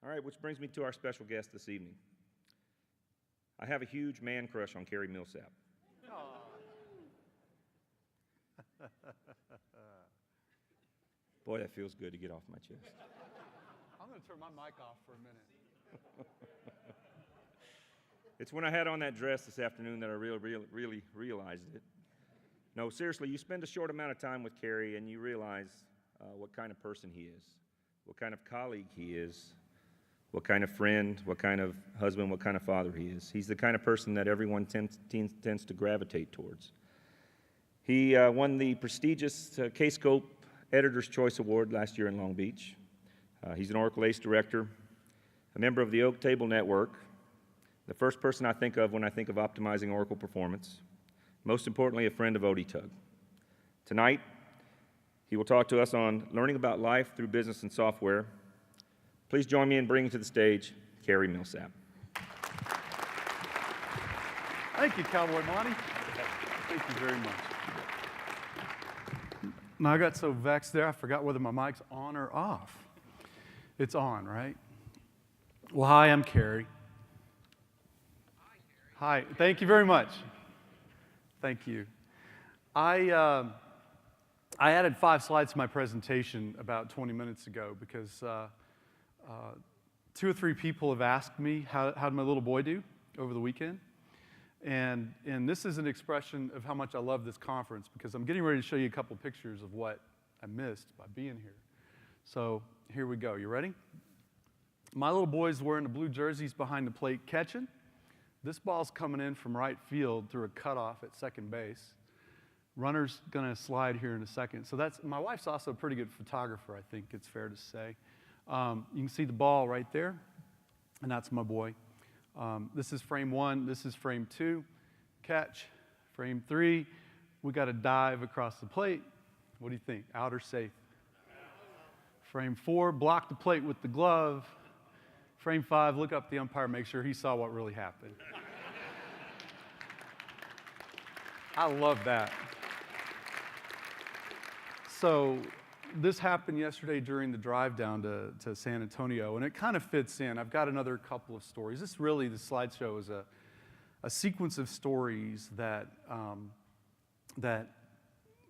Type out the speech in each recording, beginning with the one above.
All right, which brings me to our special guest this evening. I have a huge man crush on Cary Millsap. Boy, that feels good to get off my chest. I'm going to turn my mic off for a minute. It's when I had on that dress this afternoon that I really realized it. No, seriously, you spend a short amount of time with Cary and you realize what kind of person he is, what kind of colleague he is, what kind of friend, what kind of husband, what kind of father he is. He's the kind of person that everyone tends to gravitate towards. He won the prestigious Kscope Editor's Choice Award last year in Long Beach. He's an Oracle ACE director, a member of the Oak Table Network, the first person I think of when I think of optimizing Oracle performance, most importantly, a friend of ODTUG. Tonight, he will talk to us on learning about life through business and software. Please join me in bringing to the stage Cary Millsap. Thank you, Cowboy Monty. Thank you very much. Now, I got so vexed there, I forgot whether my mic's on or off. It's on, right? Well, hi, I'm Cary. Hi, thank you very much. Thank you. I added 5 slides to my presentation about 20 minutes ago because 2 or 3 people have asked me, how did my little boy do over the weekend? And this is an expression of how much I love this conference because I'm getting ready to show you a couple pictures of what I missed by being here. So here we go. You ready? My little boy's wearing the blue jerseys behind the plate catching. This ball's coming in from right field through a cutoff at second base. Runner's going to slide here in a second. So my wife's also a pretty good photographer, I think it's fair to say. You can see the ball right there, and that's my boy. This is frame 1, this is frame 2, catch. Frame 3, we got to dive across the plate. What do you think, out or safe? Frame 4, block the plate with the glove. Frame 5, look up the umpire, make sure he saw what really happened. I love that. So this happened yesterday during the drive down to San Antonio, and it kind of fits in. I've got another couple of stories. The slideshow is a sequence of stories that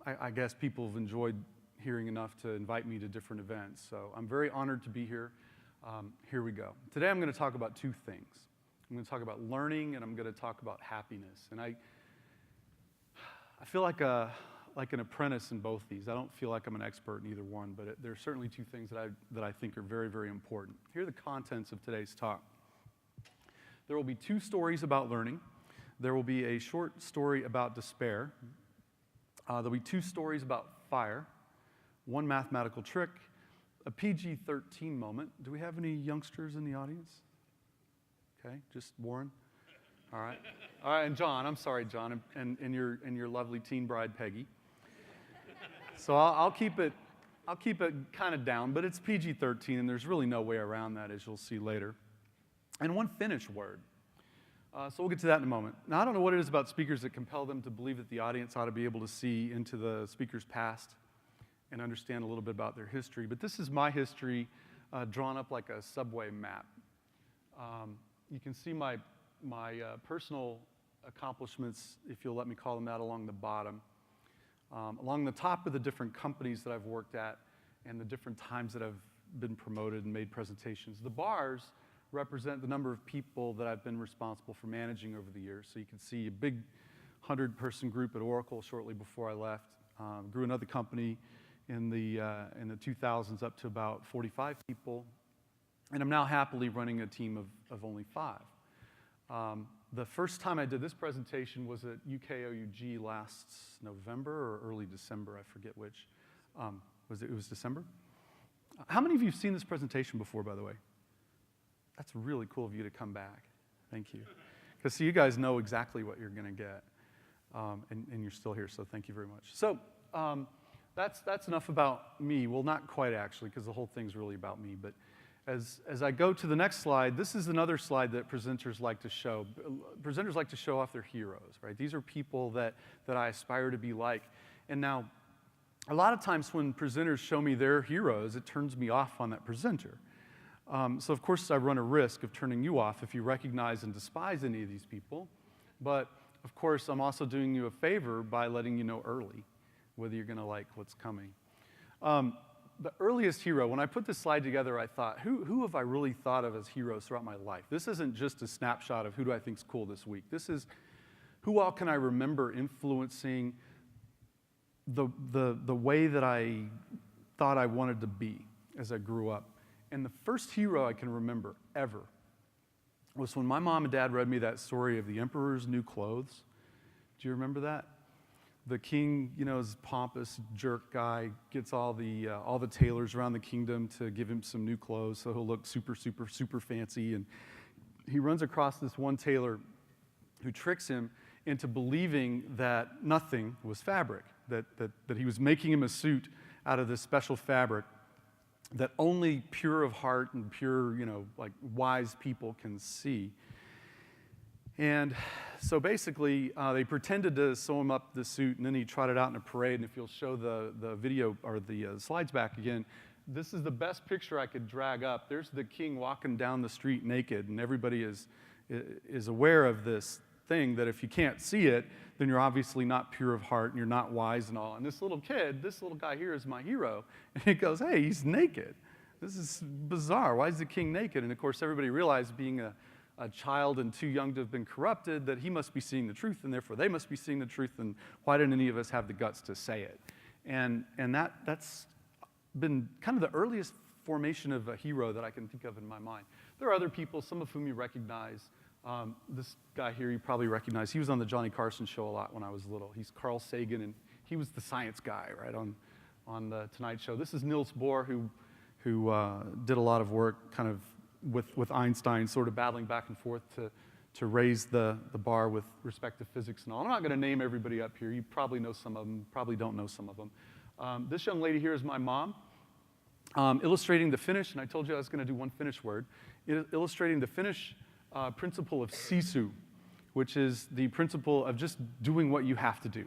I guess people have enjoyed hearing enough to invite me to different events. So I'm very honored to be here. Here we go. Today I'm going to talk about 2 things. I'm going to talk about learning, and I'm going to talk about happiness. And I feel like an apprentice in both these. I don't feel like I'm an expert in either one, but there are certainly 2 things that I think are very, very important. Here are the contents of today's talk. There will be 2 stories about learning. There will be a short story about despair. There'll be 2 stories about fire, 1 mathematical trick, a PG-13 moment. Do we have any youngsters in the audience? Okay, just Warren. All right, and John. I'm sorry, John, and your lovely teen bride Peggy. So I'll keep it kind of down, but it's PG-13, and there's really no way around that, as you'll see later. And 1 Finnish word. So we'll get to that in a moment. Now, I don't know what it is about speakers that compel them to believe that the audience ought to be able to see into the speaker's past and understand a little bit about their history, but this is my history drawn up like a subway map. You can see my personal accomplishments, if you'll let me call them that, along the bottom. Along the top of the different companies that I've worked at and the different times that I've been promoted and made presentations. The bars represent the number of people that I've been responsible for managing over the years. So you can see a big 100-person group at Oracle shortly before I left. Grew another company in the 2000s up to about 45 people. And I'm now happily running a team of only 5. The first time I did this presentation was at ODTUG last November or early December, I forget which. It was December? How many of you have seen this presentation before, by the way? That's really cool of you to come back. Thank you. Because you guys know exactly what you're going to get, and you're still here, so thank you very much. So that's enough about me. Well, not quite, actually, because the whole thing's really about me, but as I go to the next slide, this is another slide that presenters like to show. Presenters like to show off their heroes, right? These are people that I aspire to be like. And now, a lot of times when presenters show me their heroes, it turns me off on that presenter. So of course I run a risk of turning you off if you recognize and despise any of these people. But of course I'm also doing you a favor by letting you know early whether you're going to like what's coming. The earliest hero, when I put this slide together, I thought, who have I really thought of as heroes throughout my life? This isn't just a snapshot of who do I think's cool this week. This is who all can I remember influencing the way that I thought I wanted to be as I grew up. And the first hero I can remember ever was when my mom and dad read me that story of the emperor's new clothes. Do you remember that? The king, you know, is a pompous jerk guy, gets all the tailors around the kingdom to give him some new clothes so he'll look super, super, super fancy. And he runs across this one tailor who tricks him into believing that nothing was fabric, that he was making him a suit out of this special fabric that only pure of heart and pure, you know, like wise people can see. And so basically, they pretended to sew him up the suit, and then he trotted out in a parade. And if you'll show the video or the slides back again, this is the best picture I could drag up. There's the king walking down the street naked, and everybody is aware of this thing that if you can't see it, then you're obviously not pure of heart and you're not wise and all. And this little kid, this little guy here is my hero. And he goes, hey, he's naked. This is bizarre. Why is the king naked? And of course, everybody realized, being a child and too young to have been corrupted, that he must be seeing the truth, and therefore they must be seeing the truth, and why didn't any of us have the guts to say it? And that's been kind of the earliest formation of a hero that I can think of in my mind. There are other people, some of whom you recognize. This guy here you probably recognize. He was on the Johnny Carson show a lot when I was little. He's Carl Sagan, and he was the science guy, right, on the Tonight Show. This is Niels Bohr, who did a lot of work kind of with Einstein, sort of battling back and forth to raise the bar with respect to physics and all. I'm not going to name everybody up here. You probably know some of them, probably don't know some of them. This young lady here is my mom, illustrating the Finnish, and I told you I was going to do one Finnish word, illustrating the Finnish principle of sisu, which is the principle of just doing what you have to do.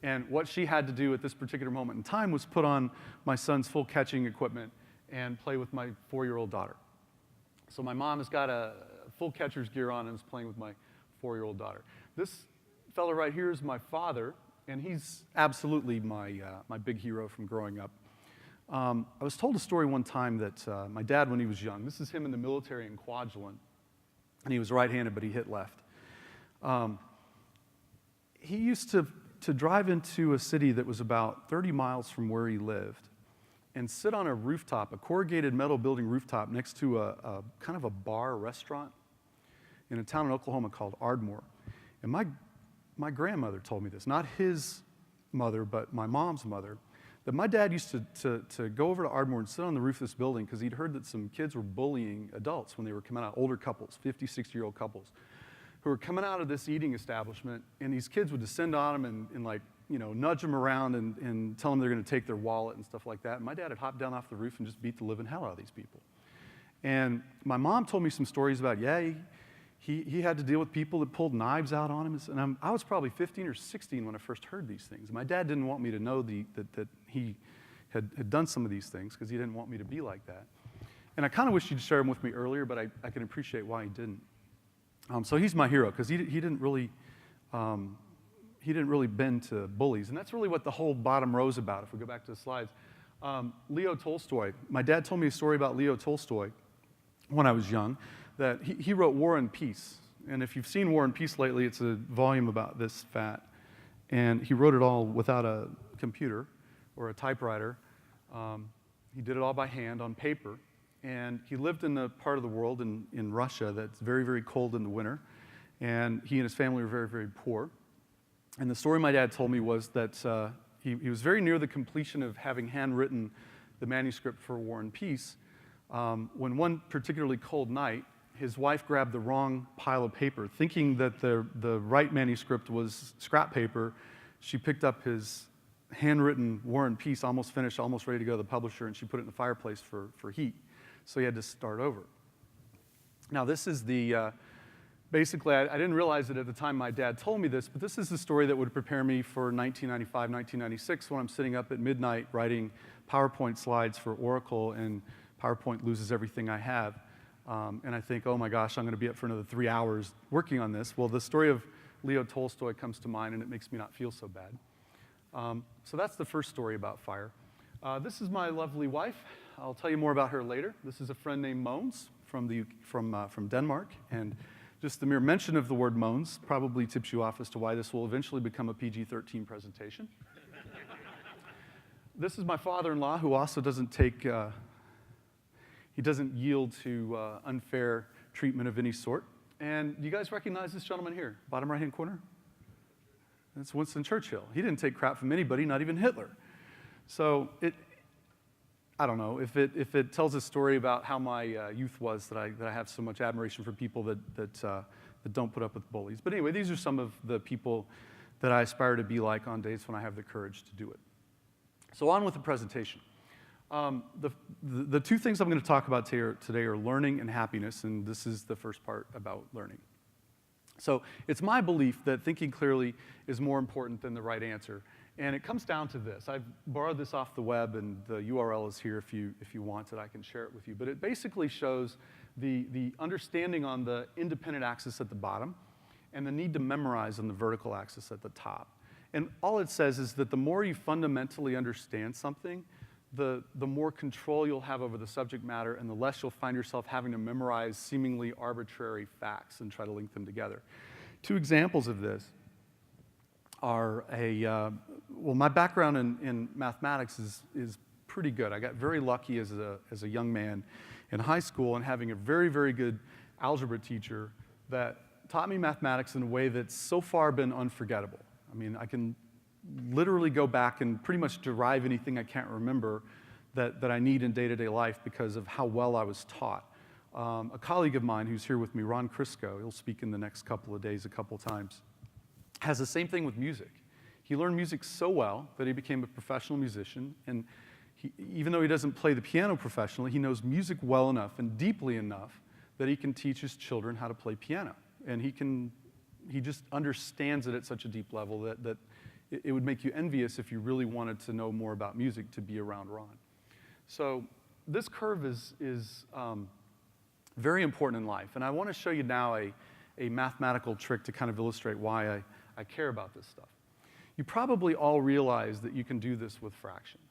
And what she had to do at this particular moment in time was put on my son's full catching equipment and play with my 4-year-old daughter. So my mom has got a full catcher's gear on and is playing with my 4-year-old daughter. This fellow right here is my father, and he's absolutely my big hero from growing up. I was told a story one time that my dad, when he was young, this is him in the military in Kwajalein, and he was right-handed, but he hit left. He used to drive into a city that was about 30 miles from where he lived and sit on a rooftop, a corrugated metal building rooftop next to a kind of a bar restaurant in a town in Oklahoma called Ardmore. And my grandmother told me this, not his mother, but my mom's mother, that my dad used to go over to Ardmore and sit on the roof of this building because he'd heard that some kids were bullying adults when they were coming out, older couples, 50, 60-year-old couples, who were coming out of this eating establishment, and these kids would descend on them and like, you know, nudge them around and tell them they're going to take their wallet and stuff like that. And my dad had hopped down off the roof and just beat the living hell out of these people. And my mom told me some stories about, he had to deal with people that pulled knives out on him. And I was probably 15 or 16 when I first heard these things. My dad didn't want me to know that he had done some of these things because he didn't want me to be like that. And I kind of wish he'd shared them with me earlier, but I can appreciate why he didn't. So he's my hero because he didn't really bend to bullies. And that's really what the whole bottom row is about, if we go back to the slides. Leo Tolstoy. My dad told me a story about Leo Tolstoy when I was young, that he wrote War and Peace. And if you've seen War and Peace lately, it's a volume about this fat. And he wrote it all without a computer or a typewriter. He did it all by hand on paper. And he lived in a part of the world in Russia that's very, very cold in the winter. And he and his family were very, very poor. And the story my dad told me was that he was very near the completion of having handwritten the manuscript for War and Peace, when one particularly cold night, his wife grabbed the wrong pile of paper. Thinking that the right manuscript was scrap paper, she picked up his handwritten War and Peace, almost finished, almost ready to go to the publisher, and she put it in the fireplace for heat. So he had to start over. Now this is basically, I didn't realize it at the time my dad told me this, but this is the story that would prepare me for 1995, 1996, when I'm sitting up at midnight writing PowerPoint slides for Oracle and PowerPoint loses everything I have. And I think, oh my gosh, I'm going to be up for another 3 hours working on this. Well, the story of Leo Tolstoy comes to mind, and it makes me not feel so bad. So that's the first story about fire. This is my lovely wife. I'll tell you more about her later. This is a friend named Mogens from Denmark. And just the mere mention of the word Mogens probably tips you off as to why this will eventually become a PG-13 presentation. This is my father-in-law, who also doesn't take, he doesn't yield to unfair treatment of any sort. And you guys recognize this gentleman here, bottom right-hand corner? That's Winston Churchill. He didn't take crap from anybody, not even Hitler. So I don't know, if it tells a story about how my youth was, that I have so much admiration for people that don't put up with bullies. But anyway, these are some of the people that I aspire to be like on days when I have the courage to do it. So on with the presentation. The two things I'm going to talk about today are learning and happiness, and this is the first part about learning. So it's my belief that thinking clearly is more important than the right answer. And it comes down to this. I've borrowed this off the web, and the URL is here if you want it. I can share it with you. But it basically shows the understanding on the independent axis at the bottom and the need to memorize on the vertical axis at the top. And all it says is that the more you fundamentally understand something, the more control you'll have over the subject matter, and the less you'll find yourself having to memorize seemingly arbitrary facts and try to link them together. Two examples of this are my background in mathematics is pretty good. I got very lucky as a young man in high school and having a very, very good algebra teacher that taught me mathematics in a way that's so far been unforgettable. I mean, I can literally go back and pretty much derive anything I can't remember that I need in day-to-day life because of how well I was taught. A colleague of mine who's here with me, Ron Crisco, he'll speak in the next couple of days a couple times, has the same thing with music. He learned music so well that he became a professional musician, and even though he doesn't play the piano professionally, he knows music well enough and deeply enough that he can teach his children how to play piano. And he just understands it at such a deep level that it would make you envious if you really wanted to know more about music to be around Ron. So this curve is very important in life, and I want to show you now a mathematical trick to kind of illustrate why I care about this stuff. You probably all realize that you can do this with fractions.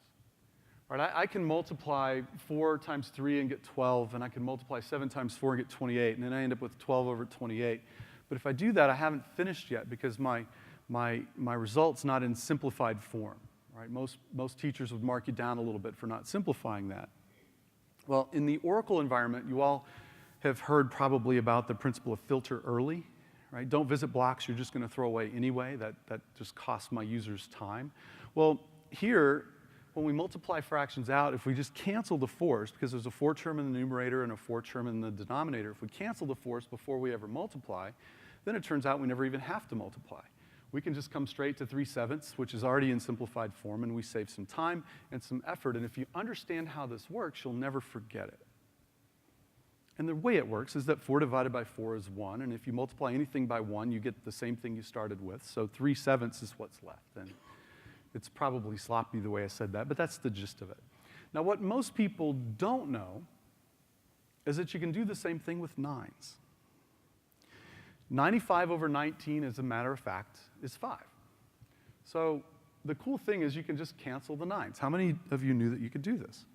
Right? I can multiply 4 times 3 and get 12, and I can multiply 7 times 4 and get 28, and then I end up with 12 over 28. But if I do that, I haven't finished yet because my result's not in simplified form. Right? Most teachers would mark you down a little bit for not simplifying that. Well, in the Oracle environment, you all have heard probably about the principle of filter early. Right? Don't visit blocks you're just going to throw away anyway. That just costs my users time. Well, here, when we multiply fractions out, if we just cancel the 4s, because there's a 4 term in the numerator and a 4 term in the denominator, if we cancel the 4s before we ever multiply, then it turns out we never even have to multiply. We can just come straight to 3/7, which is already in simplified form, and we save some time and some effort. And if you understand how this works, you'll never forget it. And the way it works is that 4 divided by 4 is 1, and if you multiply anything by 1, you get the same thing you started with. So 3/7 is what's left. And it's probably sloppy the way I said that, but that's the gist of it. Now, what most people don't know is that you can do the same thing with 9s. 95 over 19, as a matter of fact, is 5. So the cool thing is you can just cancel the 9s. How many of you knew that you could do this?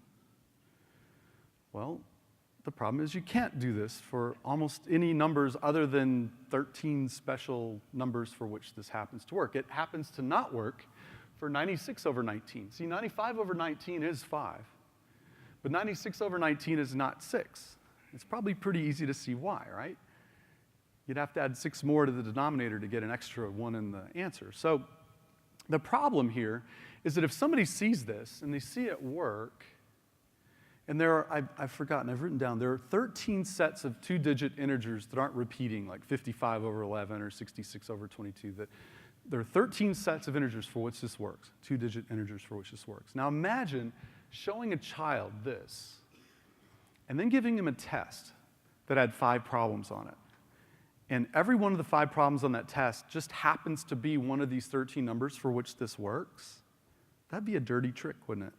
Well, the problem is you can't do this for almost any numbers other than 13 special numbers for which this happens to work. It happens to not work for 96 over 19. See, 95 over 19 is 5, but 96 over 19 is not 6. It's probably pretty easy to see why, right? You'd have to add 6 more to the denominator to get an extra 1 in the answer. So the problem here is that if somebody sees this and they see it work, and I've forgotten, I've written down, there are 13 sets of 2-digit integers that aren't repeating, like 55 over 11 or 66 over 22. There are 13 sets of integers for which this works, 2-digit integers for which this works. Now imagine showing a child this and then giving him a test that had 5 problems on it. And every one of the 5 problems on that test just happens to be one of these 13 numbers for which this works. That'd be a dirty trick, wouldn't it?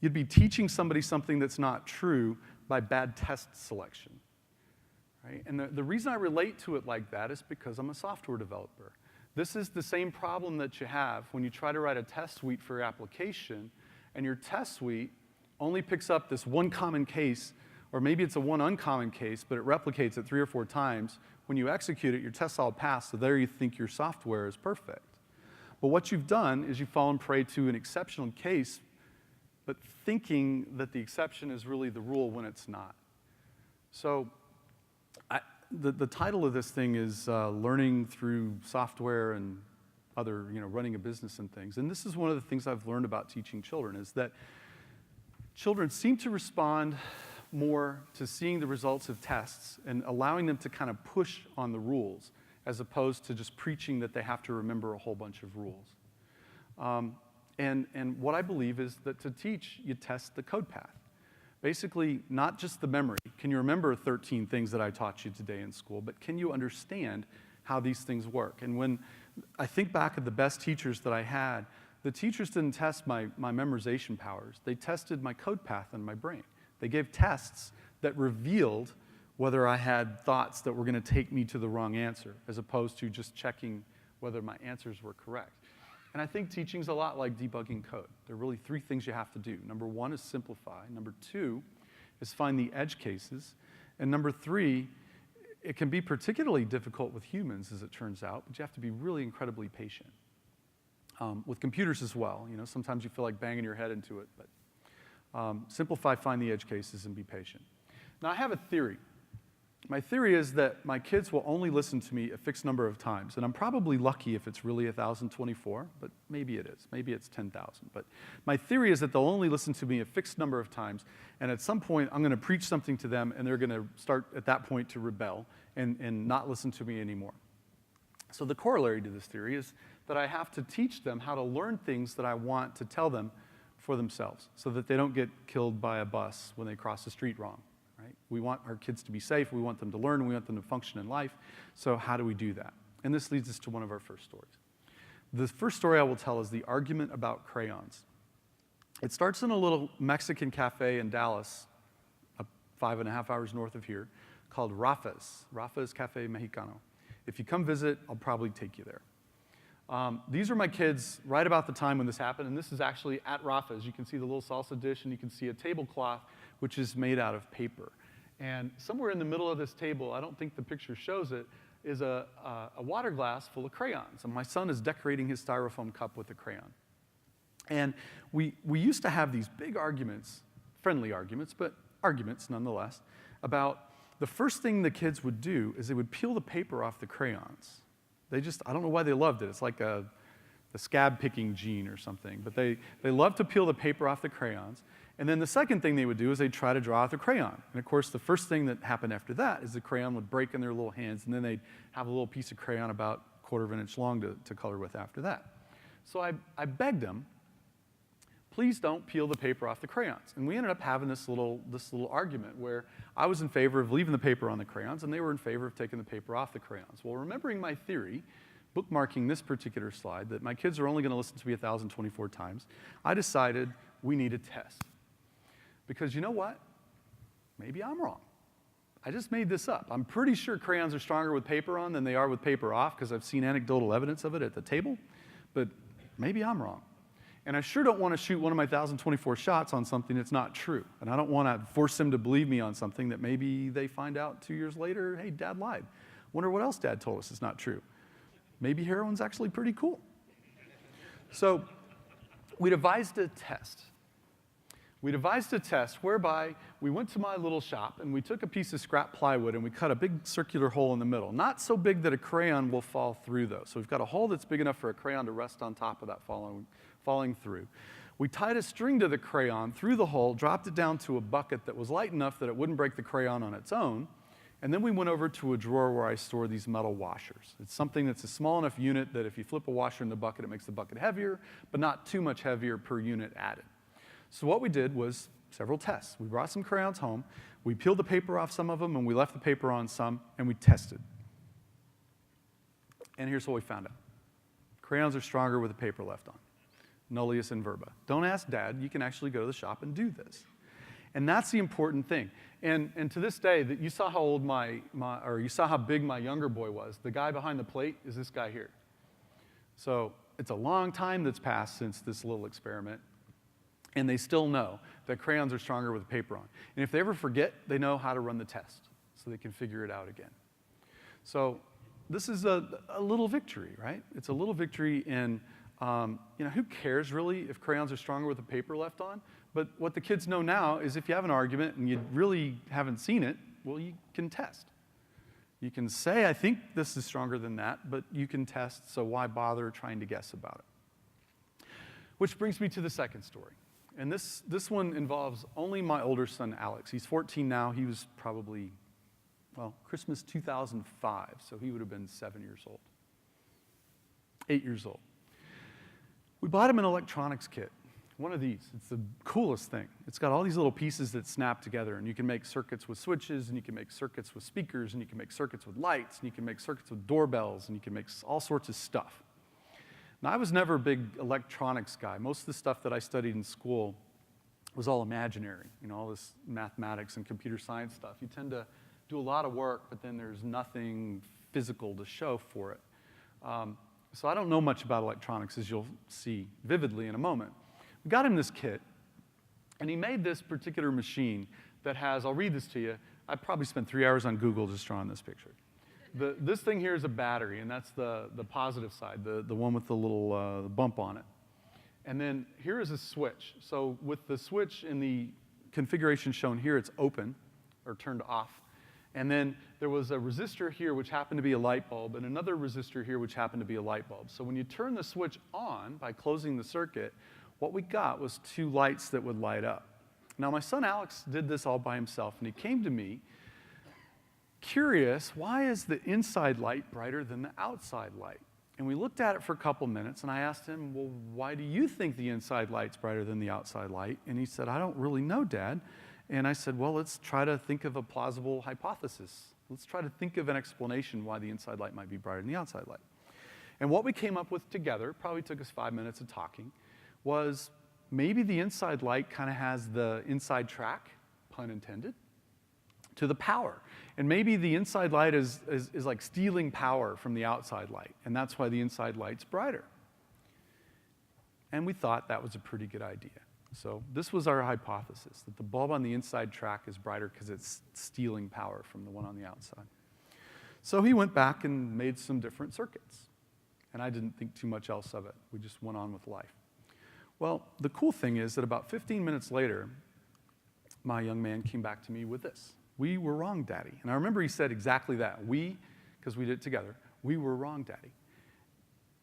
You'd be teaching somebody something that's not true by bad test selection. Right? And the reason I relate to it like that is because I'm a software developer. This is the same problem that you have when you try to write a test suite for your application, and your test suite only picks up this one common case, or maybe it's a one uncommon case, but it replicates it 3 or 4 times. When you execute it, your tests all pass, so there you think your software is perfect. But what you've done is you've fallen prey to an exceptional case, but thinking that the exception is really the rule when it's not. So the title of this thing is Learning Through Software and Other, running a business and things. And this is one of the things I've learned about teaching children, is that children seem to respond more to seeing the results of tests and allowing them to kind of push on the rules, as opposed to just preaching that they have to remember a whole bunch of rules. And what I believe is that to teach, you test the code path. Basically, not just the memory. Can you remember 13 things that I taught you today in school, but can you understand how these things work? And when I think back at the best teachers that I had, the teachers didn't test my memorization powers. They tested my code path in my brain. They gave tests that revealed whether I had thoughts that were going to take me to the wrong answer, as opposed to just checking whether my answers were correct. And I think teaching's a lot like debugging code. There are really 3 things you have to do. Number 1 is simplify. Number 2 is find the edge cases. And number 3, it can be particularly difficult with humans, as it turns out, but you have to be really incredibly patient. With computers as well. Sometimes you feel like banging your head into it, but simplify, find the edge cases, and be patient. Now, I have a theory. My theory is that my kids will only listen to me a fixed number of times, and I'm probably lucky if it's really 1,024, but maybe it is. Maybe it's 10,000. But my theory is that they'll only listen to me a fixed number of times, and at some point I'm going to preach something to them, and they're going to start at that point to rebel and not listen to me anymore. So the corollary to this theory is that I have to teach them how to learn things that I want to tell them for themselves, so that they don't get killed by a bus when they cross the street wrong. Right? We want our kids to be safe, we want them to learn, we want them to function in life. So how do we do that? And this leads us to one of our first stories. The first story I will tell is the argument about crayons. It starts in a little Mexican cafe in Dallas, 5.5 hours north of here, called Rafa's Cafe Mexicano. If you come visit, I'll probably take you there. These are my kids right about the time when this happened, and this is actually at Rafa's. You can see the little salsa dish, and you can see a tablecloth which is made out of paper. And somewhere in the middle of this table, I don't think the picture shows it, is a water glass full of crayons. And my son is decorating his styrofoam cup with a crayon. And we used to have these big arguments, friendly arguments, but arguments nonetheless, about the first thing the kids would do is they would peel the paper off the crayons. I don't know why they loved it. It's like the scab picking gene or something. But they love to peel the paper off the crayons. And then the second thing they would do is they'd try to draw out the crayon. And of course, the first thing that happened after that is the crayon would break in their little hands, and then they'd have a little piece of crayon about 1/4 of an inch long to color with after that. So I begged them, please don't peel the paper off the crayons. And we ended up having this little argument where I was in favor of leaving the paper on the crayons, and they were in favor of taking the paper off the crayons. Well, remembering my theory, bookmarking this particular slide, that my kids are only going to listen to me 1,024 times, I decided we need a test. Because you know what? Maybe I'm wrong. I just made this up. I'm pretty sure crayons are stronger with paper on than they are with paper off, because I've seen anecdotal evidence of it at the table, but maybe I'm wrong. And I sure don't want to shoot one of my 1,024 shots on something that's not true. And I don't want to force them to believe me on something that maybe they find out 2 years later, hey, Dad lied. Wonder what else Dad told us is not true. Maybe heroin's actually pretty cool. So we devised a test. We devised a test whereby we went to my little shop and we took a piece of scrap plywood and we cut a big circular hole in the middle. Not so big that a crayon will fall through, though. So we've got a hole that's big enough for a crayon to rest on top of that falling through. We tied a string to the crayon through the hole, dropped it down to a bucket that was light enough that it wouldn't break the crayon on its own, and then we went over to a drawer where I store these metal washers. It's something that's a small enough unit that if you flip a washer in the bucket, it makes the bucket heavier, but not too much heavier per unit added. So what we did was several tests. We brought some crayons home, we peeled the paper off some of them, and we left the paper on some, and we tested. And here's what we found out. Crayons are stronger with the paper left on. nullius in verba. Don't ask Dad. You can actually go to the shop and do this. And that's the important thing. And to this day, that you saw how old or you saw how big my younger boy was. The guy behind the plate is this guy here. So it's a long time that's passed since this little experiment, and they still know that crayons are stronger with paper on. And if they ever forget, they know how to run the test, so they can figure it out again. So this is a little victory, right? It's a little victory in, who cares really if crayons are stronger with the paper left on? But what the kids know now is if you have an argument and you really haven't seen it, well, you can test. You can say, I think this is stronger than that, but you can test, so why bother trying to guess about it? Which brings me to the second story. And this one involves only my older son, Alex. He's 14 now. He was probably, Christmas 2005, so he would have been 7 years old. 8 years old. We bought him an electronics kit. One of these. It's the coolest thing. It's got all these little pieces that snap together, and you can make circuits with switches, and you can make circuits with speakers, and you can make circuits with lights, and you can make circuits with doorbells, and you can make all sorts of stuff. Now, I was never a big electronics guy. Most of the stuff that I studied in school was all imaginary, all this mathematics and computer science stuff. You tend to do a lot of work, but then there's nothing physical to show for it. So I don't know much about electronics, as you'll see vividly in a moment. We got him this kit, and he made this particular machine that has, I'll read this to you. I probably spent 3 hours on Google just drawing this picture. This thing here is a battery, and that's the positive side, the one with the little bump on it. And then here is a switch. So with the switch in the configuration shown here, it's open or turned off. And then there was a resistor here, which happened to be a light bulb, and another resistor here, which happened to be a light bulb. So when you turn the switch on by closing the circuit, what we got was 2 lights that would light up. Now, my son Alex did this all by himself, and he came to me curious, why is the inside light brighter than the outside light? And we looked at it for a couple minutes, and I asked him, well, why do you think the inside light's brighter than the outside light? And he said, I don't really know, Dad. And I said, well, let's try to think of a plausible hypothesis. Let's try to think of an explanation why the inside light might be brighter than the outside light. And what we came up with together, probably took us 5 minutes of talking, was maybe the inside light kind of has the inside track, pun intended, to the power. And maybe the inside light is like stealing power from the outside light, and that's why the inside light's brighter. And we thought that was a pretty good idea. So this was our hypothesis, that the bulb on the inside track is brighter because it's stealing power from the one on the outside. So he went back and made some different circuits, and I didn't think too much else of it. We just went on with life. Well, the cool thing is that about 15 minutes later, my young man came back to me with this. We were wrong, Daddy. And I remember he said exactly that. We, because we did it together, we were wrong, Daddy.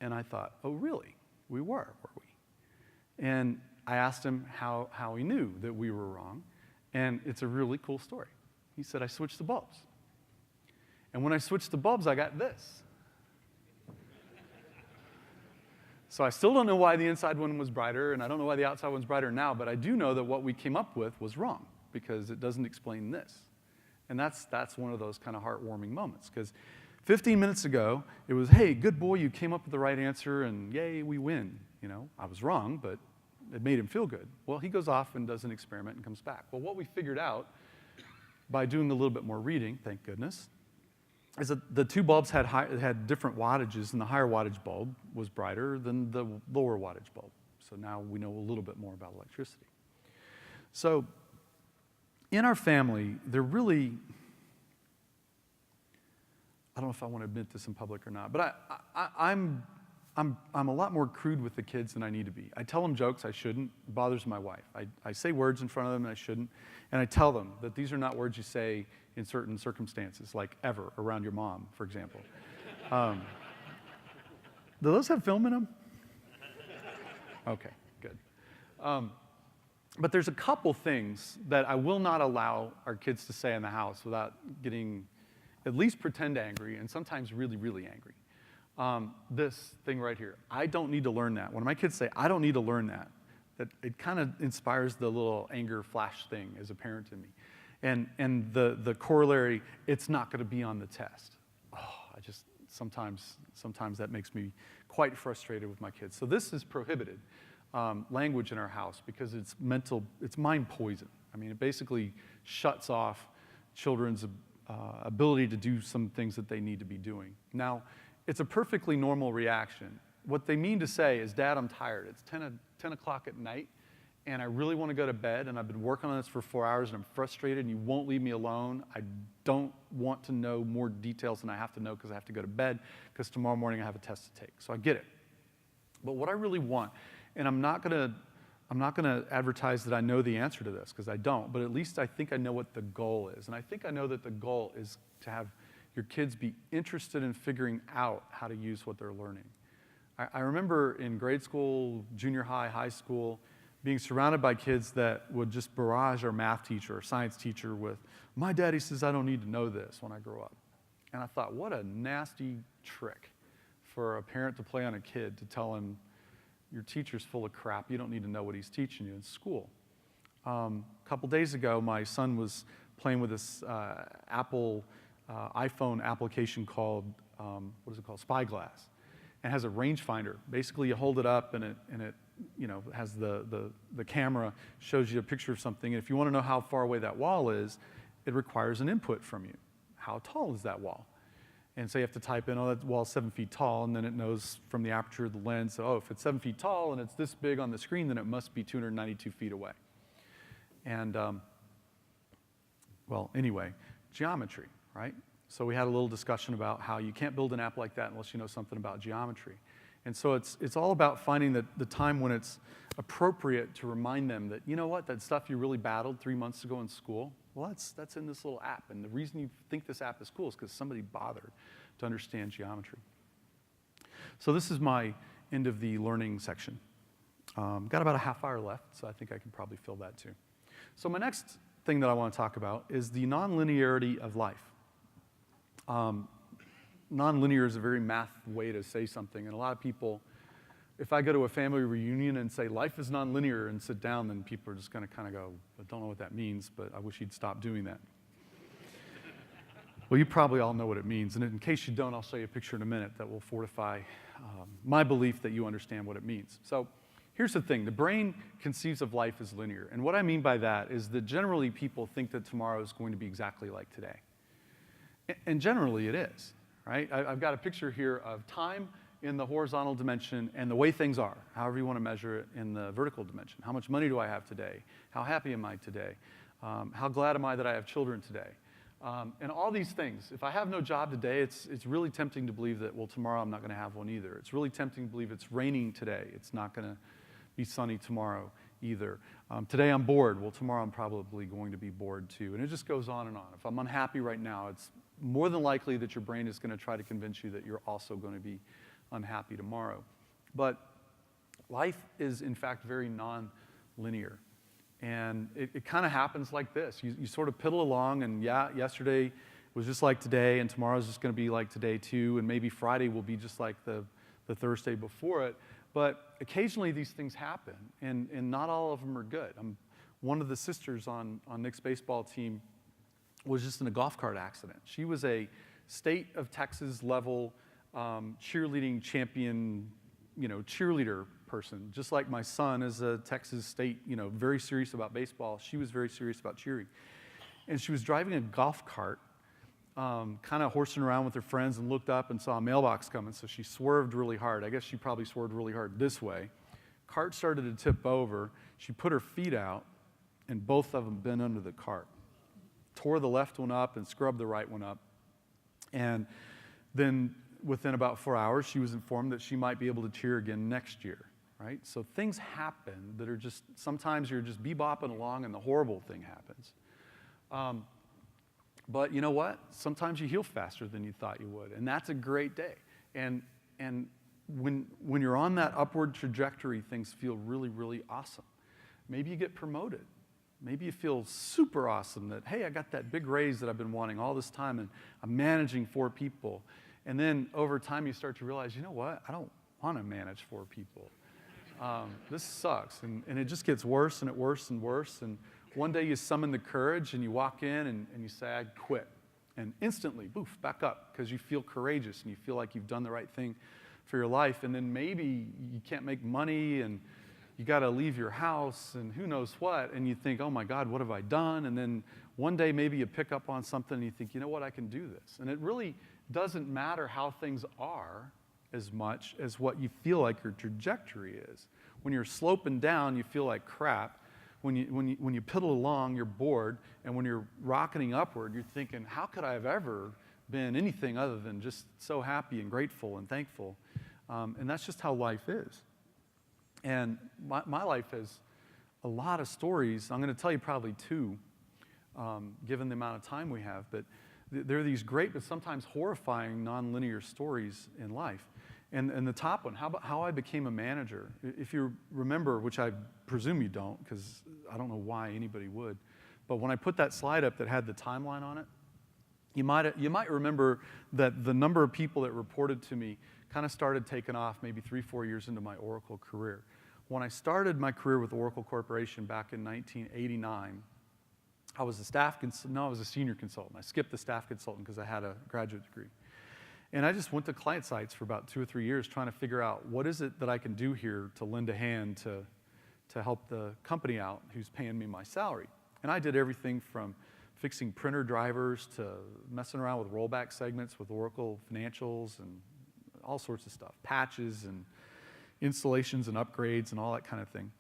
And I thought, oh, really? We were we? And I asked him how he knew that we were wrong, and it's a really cool story. He said, I switched the bulbs. And when I switched the bulbs, I got this. So I still don't know why the inside one was brighter, and I don't know why the outside one's brighter now, but I do know that what we came up with was wrong, because it doesn't explain this. And that's one of those kind of heartwarming moments, because 15 minutes ago, it was, hey, good boy, you came up with the right answer, and yay, we win. I was wrong, but it made him feel good. Well, he goes off and does an experiment and comes back. Well, what we figured out by doing a little bit more reading, thank goodness, is that the 2 bulbs had different wattages, and the higher wattage bulb was brighter than the lower wattage bulb. So now we know a little bit more about electricity. So in our family, they're really, I don't know if I want to admit this in public or not, but I'm a lot more crude with the kids than I need to be. I tell them jokes I shouldn't. It bothers my wife. I say words in front of them and I shouldn't. And I tell them that these are not words you say in certain circumstances, like ever, around your mom, for example. Do those have film in them? Okay, good. But there's a couple things that I will not allow our kids to say in the house without getting at least pretend angry and sometimes really, really angry. This thing right here, I don't need to learn that. When my kids say, I don't need to learn that it kind of inspires the little anger flash thing as a parent in me. And the corollary, it's not going to be on the test. Oh, sometimes that makes me quite frustrated with my kids. So this is prohibited. language in our house because it's mind poison. I mean, it basically shuts off children's ability to do some things that they need to be doing. Now, it's a perfectly normal reaction. What they mean to say is, Dad, I'm tired. It's 10 o'clock at night, and I really want to go to bed, and I've been working on this for 4 hours, and I'm frustrated, and you won't leave me alone. I don't want to know more details than I have to know because I have to go to bed because tomorrow morning I have a test to take. So I get it. But what I really want, and I'm not going to advertise that I know the answer to this because I don't, but at least I think I know what the goal is. And I think I know that the goal is to have your kids be interested in figuring out how to use what they're learning. I remember in grade school, junior high, high school, being surrounded by kids that would just barrage our math teacher or science teacher with, my daddy says I don't need to know this when I grow up. And I thought, what a nasty trick for a parent to play on a kid to tell him, your teacher's full of crap, you don't need to know what he's teaching you in school. A couple days ago, my son was playing with this Apple iPhone application called, Spyglass. And has a rangefinder. Basically, you hold it up and it has the camera, shows you a picture of something. And if you want to know how far away that wall is, it requires an input from you. How tall is that wall? And so you have to type in, oh, that wall's 7 feet tall, and then it knows from the aperture of the lens, oh, if it's 7 feet tall and it's this big on the screen, then it must be 292 feet away. And, anyway, geometry, right? So we had a little discussion about how you can't build an app like that unless you know something about geometry. And so it's all about finding the time when it's appropriate to remind them that, you know what, that stuff you really battled 3 months ago in school, well, that's in this little app. And the reason you think this app is cool is because somebody bothered to understand geometry. So this is my end of the learning section. Got about a half hour left, so I think I can probably fill that too. So my next thing that I want to talk about is the nonlinearity of life. Nonlinear is a very math way to say something, and a lot of people, if I go to a family reunion and say life is nonlinear and sit down, then people are just going to kind of go, I don't know what that means, but I wish you'd stop doing that. Well, you probably all know what it means, and in case you don't, I'll show you a picture in a minute that will fortify my belief that you understand what it means. So here's the thing. The brain conceives of life as linear, and what I mean by that is that generally people think that tomorrow is going to be exactly like today. And generally it is, right? I've got a picture here of time in the horizontal dimension and the way things are, however you want to measure it in the vertical dimension. How much money do I have today? How happy am I today? How glad am I that I have children today? And all these things. If I have no job today, it's really tempting to believe that, well, tomorrow I'm not going to have one either. It's really tempting to believe it's raining today. It's not going to be sunny tomorrow either. Today I'm bored. Well, tomorrow I'm probably going to be bored too. And it just goes on and on. If I'm unhappy right now, it's more than likely that your brain is going to try to convince you that you're also going to be unhappy tomorrow. But life is, in fact, very non-linear. And it kind of happens like this. You sort of piddle along, and yeah, yesterday was just like today, and tomorrow's just going to be like today too, and maybe Friday will be just like the Thursday before it. But occasionally these things happen, and not all of them are good. One of the sisters on Nick's baseball team was just in a golf cart accident. She was a state of Texas level cheerleading champion, cheerleader person. Just like my son is a Texas state, very serious about baseball. She was very serious about cheering. And she was driving a golf cart, kind of horsing around with her friends, and looked up and saw a mailbox coming, so she swerved really hard. I guess she probably swerved really hard this way. Cart started to tip over. She put her feet out, and both of them bent under the cart. Tore the left one up and scrubbed the right one up. And then within about 4 hours, she was informed that she might be able to cheer again next year, right? So things happen that are just, sometimes you're just bebopping along and the horrible thing happens. But you know what? Sometimes you heal faster than you thought you would, and that's a great day. And when you're on that upward trajectory, things feel really, really awesome. Maybe you get promoted. Maybe you feel super awesome that, hey, I got that big raise that I've been wanting all this time, and I'm managing 4 people. And then over time, you start to realize, you know what? I don't want to manage 4 people. This sucks. And it just gets worse and worse and worse. And one day you summon the courage and you walk in and you say, I quit. And instantly, boof, back up, because you feel courageous and you feel like you've done the right thing for your life. And then maybe you can't make money and you got to leave your house and who knows what, and you think, oh my God, what have I done? And then one day maybe you pick up on something and you think, you know what, I can do this. And it really doesn't matter how things are as much as what you feel like your trajectory is. When you're sloping down, you feel like crap. When you pedal along, you're bored. And when you're rocketing upward, you're thinking, how could I have ever been anything other than just so happy and grateful and thankful? And that's just how life is. And my life has a lot of stories. I'm going to tell you probably two, given the amount of time we have. But there are these great but sometimes horrifying nonlinear stories in life. And the top one, how I became a manager. If you remember, which I presume you don't, because I don't know why anybody would, but when I put that slide up that had the timeline on it, you might remember that the number of people that reported to me kind of started taking off maybe 3-4 years into my Oracle career. When I started my career with Oracle Corporation back in 1989, I was a senior consultant. I skipped the staff consultant because I had a graduate degree. And I just went to client sites for about 2 or 3 years trying to figure out what is it that I can do here to lend a hand to help the company out who's paying me my salary. And I did everything from fixing printer drivers to messing around with rollback segments with Oracle financials and all sorts of stuff, patches and installations and upgrades and all that kind of thing.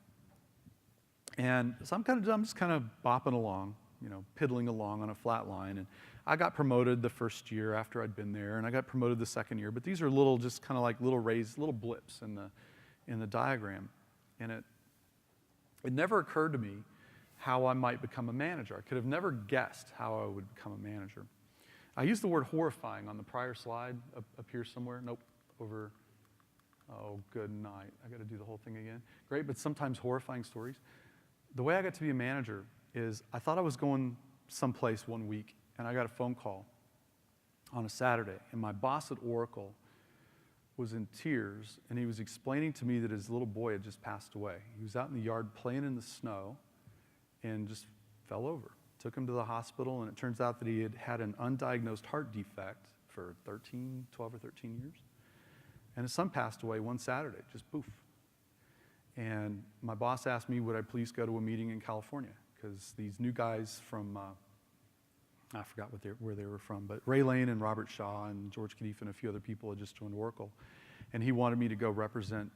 And so I'm just kind of bopping along, piddling along on a flat line. And I got promoted the first year after I'd been there, and I got promoted the second year. But these are just kind of like little blips in the diagram. And it never occurred to me how I might become a manager. I could have never guessed how I would become a manager. I used the word horrifying on the prior slide up here somewhere. Nope, over. Oh, good night. I got to do the whole thing again. Great, but sometimes horrifying stories. The way I got to be a manager is I thought I was going someplace one week, and I got a phone call on a Saturday, and my boss at Oracle was in tears, and he was explaining to me that his little boy had just passed away. He was out in the yard playing in the snow and just fell over. Took him to the hospital, and it turns out that he had had an undiagnosed heart defect for 12 or 13 years. And his son passed away one Saturday, just poof. And my boss asked me, would I please go to a meeting in California? Because these new guys from, I forgot where they were from, but Ray Lane and Robert Shaw and George Kadiff and a few other people had just joined Oracle. And he wanted me to go represent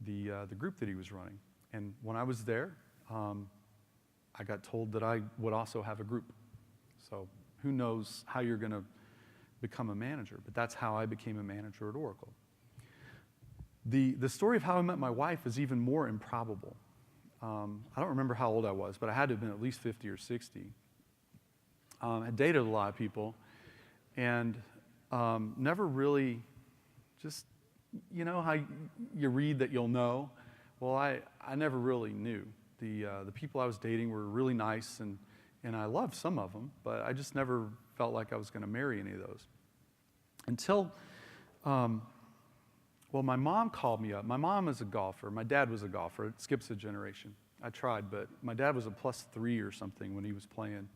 the group that he was running. And when I was there, I got told that I would also have a group. So who knows how you're going to become a manager, but that's how I became a manager at Oracle. The story of how I met my wife is even more improbable. I don't remember how old I was, but I had to have been at least 50 or 60. I dated a lot of people, and never really just, how you read that you'll know? Well, I never really knew. The people I was dating were really nice, and I loved some of them, but I just never felt like I was going to marry any of those. Until, my mom called me up. My mom is a golfer. My dad was a golfer. It skips a generation. I tried, but my dad was a +3 or something when he was playing.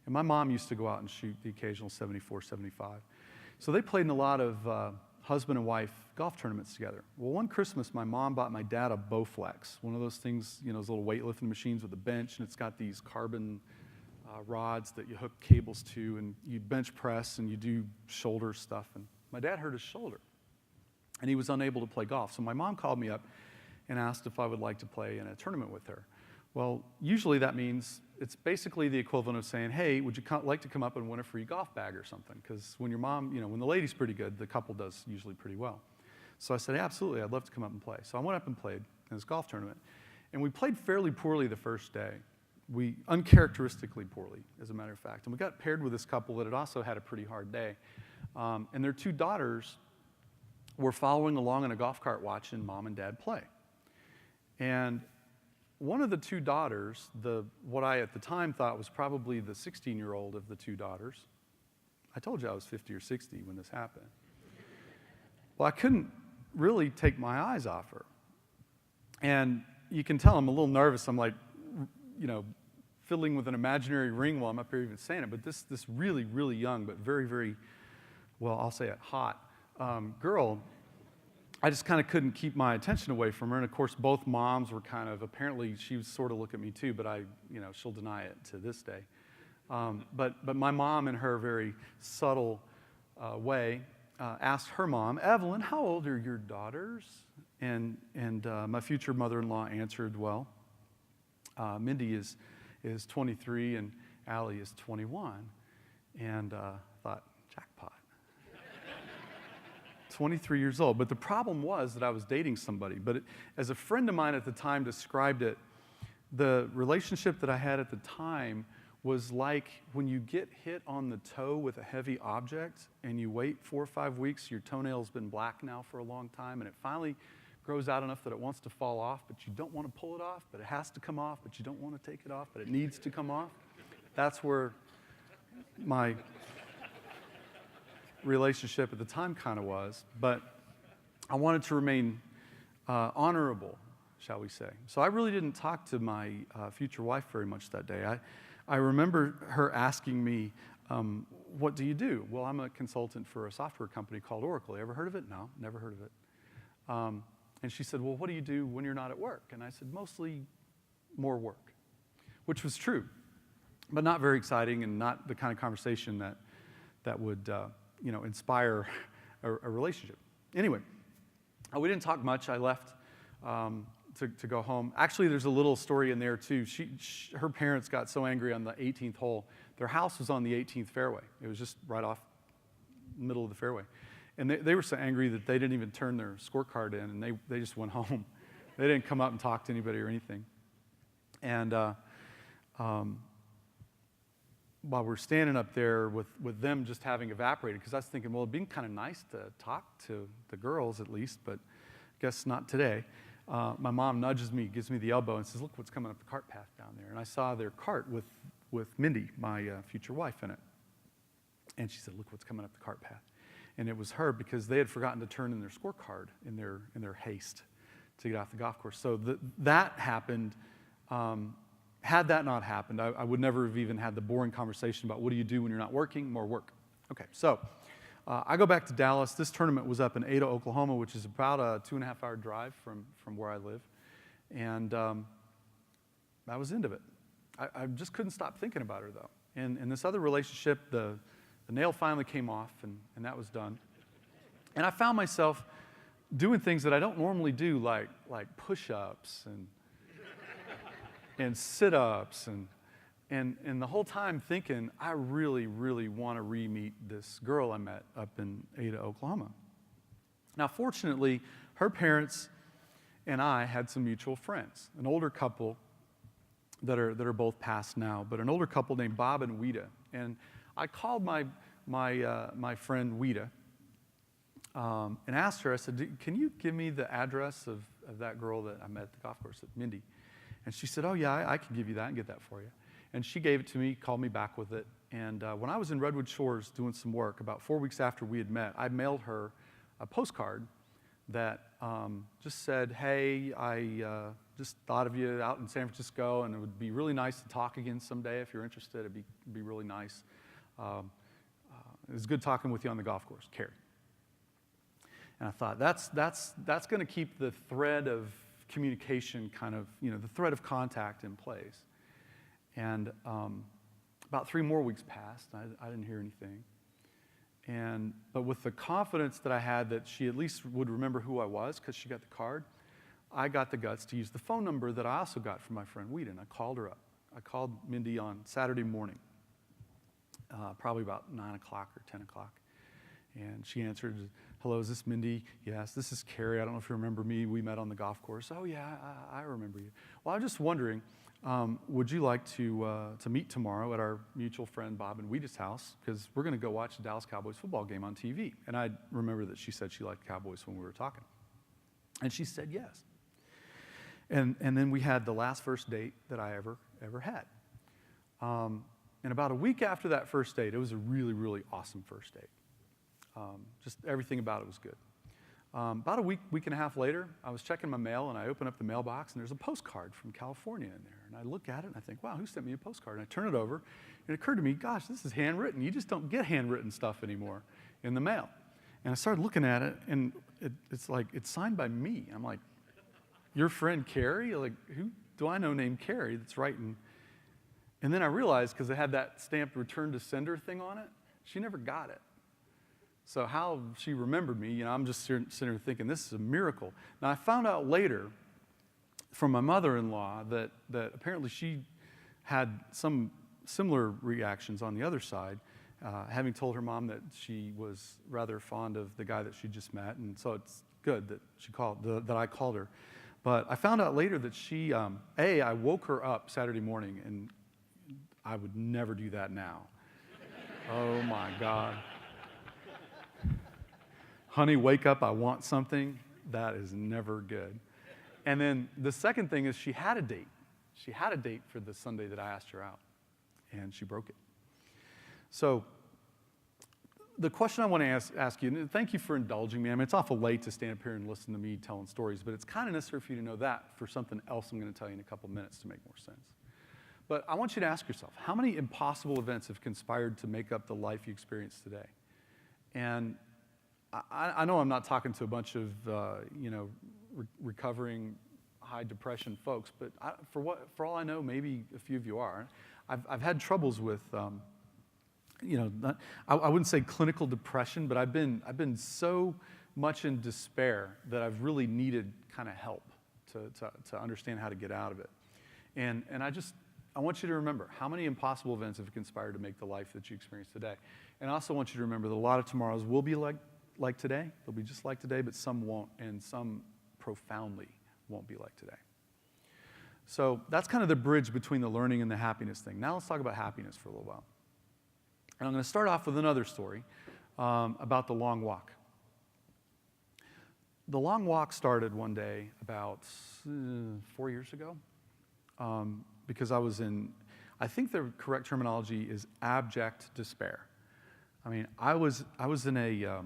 And my mom used to go out and shoot the occasional 74, 75. So they played in a lot of husband and wife golf tournaments together. Well, one Christmas, my mom bought my dad a Bowflex, one of those things, those little weightlifting machines with a bench, and it's got these carbon rods that you hook cables to, and you bench press and you do shoulder stuff. And my dad hurt his shoulder, and he was unable to play golf. So my mom called me up and asked if I would like to play in a tournament with her. Well, usually that means it's basically the equivalent of saying, hey, would you like to come up and win a free golf bag or something? Because when your mom, when the lady's pretty good, the couple does usually pretty well. So I said, yeah, absolutely, I'd love to come up and play. So I went up and played in this golf tournament. And we played fairly poorly the first day. We uncharacteristically poorly, as a matter of fact. And we got paired with this couple that had also had a pretty hard day. And their 2 daughters were following along in a golf cart watching mom and dad play. And one of the 2 daughters, what I at the time thought was probably the 16-year-old of the 2 daughters, I told you I was 50 or 60 when this happened. Well, I couldn't really take my eyes off her. And you can tell I'm a little nervous. I'm like, fiddling with an imaginary ring while I'm up here even saying it. But this really, really young, but very, very, well, I'll say it, hot girl I just kind of couldn't keep my attention away from her. And of course, both moms were kind of, apparently she was sort of look at me too, but she'll deny it to this day. But my mom, in her very subtle way, asked her mom, Evelyn, how old are your daughters? And my future mother-in-law answered, well, Mindy is 23 and Allie is 21. And thought, jackpot. 23 years old. But the problem was that I was dating somebody. But as a friend of mine at the time described it, the relationship that I had at the time was like when you get hit on the toe with a heavy object and you wait 4 or 5 weeks, your toenail's been black now for a long time, and it finally grows out enough that it wants to fall off, but you don't want to pull it off, but it has to come off, but you don't want to take it off, but it needs to come off. That's where my relationship at the time kind of was. But I wanted to remain honorable, shall we say. So I really didn't talk to my future wife very much that day. I remember her asking me, what do you do? Well, I'm a consultant for a software company called Oracle. You ever heard of it? No, never heard of it. And she said, well, what do you do when you're not at work? And I said, mostly more work, which was true, but not very exciting and not the kind of conversation that would inspire a relationship. Anyway, we didn't talk much. I left to go home. Actually, there's a little story in there, too. Her parents got so angry on the 18th hole. Their house was on the 18th fairway. It was just right off the middle of the fairway. And they were so angry that they didn't even turn their scorecard in, and they just went home. They didn't come up and talk to anybody or anything. And while we're standing up there with them just having evaporated, because I was thinking, well, it'd be kind of nice to talk to the girls at least, but I guess not today. My mom nudges me, gives me the elbow, and says, look what's coming up the cart path down there. And I saw their cart with Mindy, my future wife, in it. And she said, look what's coming up the cart path. And it was her, because they had forgotten to turn in their scorecard in their haste to get off the golf course. So that happened. Had that not happened, I would never have even had the boring conversation about what do you do when you're not working? More work. Okay, so I go back to Dallas. This tournament was up in Ada, Oklahoma, which is about a 2.5-hour drive from where I live. And I was into it. I just couldn't stop thinking about her, though. And this other relationship, the nail finally came off, and that was done. And I found myself doing things that I don't normally do, like push-ups and sit-ups, and the whole time thinking, I really, really want to re-meet this girl I met up in Ada, Oklahoma. Now, fortunately, her parents and I had some mutual friends, an older couple that are both passed now, but an older couple named Bob and Weta. And I called my friend Weta and asked her, I said, can you give me the address of that girl that I met at the golf course, Mindy? And she said, oh, yeah, I can give you that and get that for you. And she gave it to me, called me back with it. And when I was in Redwood Shores doing some work, about 4 weeks after we had met, I mailed her a postcard that just said, hey, I just thought of you out in San Francisco, and it would be really nice to talk again someday if you're interested. It'd be really nice. It was good talking with you on the golf course, Cary. And I thought, that's going to keep the thread of communication kind of, the thread of contact in place. And about 3 more weeks passed. I didn't hear anything. But with the confidence that I had that she at least would remember who I was because she got the card, I got the guts to use the phone number that I also got from my friend Whedon. I called her up. I called Mindy on Saturday morning, probably about 9 o'clock or 10 o'clock. And she answered, hello, is this Mindy? Yes, this is Cary. I don't know if you remember me. We met on the golf course. Oh, yeah, I remember you. Well, I'm just wondering, would you like to meet tomorrow at our mutual friend Bob and Wheatus' house? Because we're going to go watch the Dallas Cowboys football game on TV. And I remember that she said she liked Cowboys when we were talking. And she said yes. And then we had the last first date that I ever had. And about a week after that first date, it was a really, really awesome first date. Just everything about it was good. About a week and a half later, I was checking my mail, and I open up the mailbox, and there's a postcard from California in there. And I look at it, and I think, wow, who sent me a postcard? And I turn it over, and it occurred to me, gosh, this is handwritten. You just don't get handwritten stuff anymore in the mail. And I started looking at it, and it's like, it's signed by me. I'm like, your friend Cary? Like, who do I know named Cary that's writing? And then I realized, because it had that stamped return to sender thing on it, she never got it. So how she remembered me, I'm just sitting here thinking, this is a miracle. Now, I found out later from my mother-in-law that apparently she had some similar reactions on the other side, having told her mom that she was rather fond of the guy that she just met, and so it's good that that I called her. But I found out later that she, I woke her up Saturday morning, and I would never do that now. Oh my God. Honey, wake up, I want something. That is never good. And then the second thing is she had a date. She had a date for the Sunday that I asked her out, and she broke it. So the question I want to ask you, and thank you for indulging me. I mean, it's awful late to stand up here and listen to me telling stories, but it's kind of necessary for you to know that for something else I'm going to tell you in a couple minutes to make more sense. But I want you to ask yourself, how many impossible events have conspired to make up the life you experience today? And I know I'm not talking to a bunch of, recovering high depression folks, but for all I know, maybe a few of you are. I've had troubles with, I wouldn't say clinical depression, but I've been so much in despair that I've really needed kind of help to understand how to get out of it. And I want you to remember how many impossible events have conspired to make the life that you experience today. And I also want you to remember that a lot of tomorrows will be like today. They'll be just like today, but some won't, and some profoundly won't be like today. So that's kind of the bridge between the learning and the happiness thing. Now let's talk about happiness for a little while. And I'm going to start off with another story about the long walk. The long walk started one day about 4 years ago because I was I think the correct terminology is abject despair. I mean, I was in a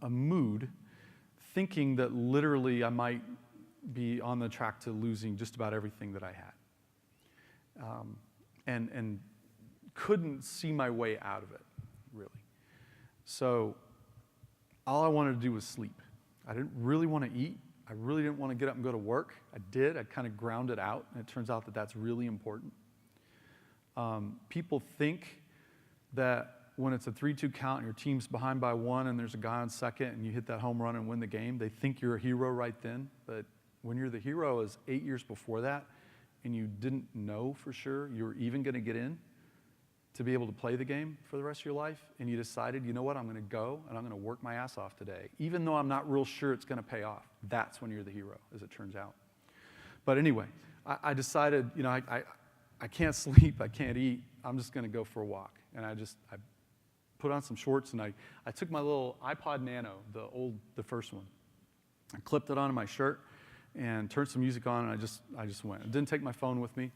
mood thinking that literally I might be on the track to losing just about everything that I had. And couldn't see my way out of it, really. So all I wanted to do was sleep. I didn't really want to eat. I really didn't want to get up and go to work. I did. I kind of ground it out, and it turns out that that's really important. People think that when it's a 3-2 count and your team's behind by 1 and there's a guy on second and you hit that home run and win the game, they think you're a hero right then. But when you're the hero is 8 years before that and you didn't know for sure you were even going to get in to be able to play the game for the rest of your life, and you decided, you know what, I'm going to go and I'm going to work my ass off today, even though I'm not real sure it's going to pay off. That's when you're the hero, as it turns out. But anyway, I decided, I can't sleep, I can't eat, I'm just going to go for a walk. And I put on some shorts, and I took my little iPod Nano, the first one. I clipped it onto my shirt and turned some music on, and I just went. I didn't take my phone with me.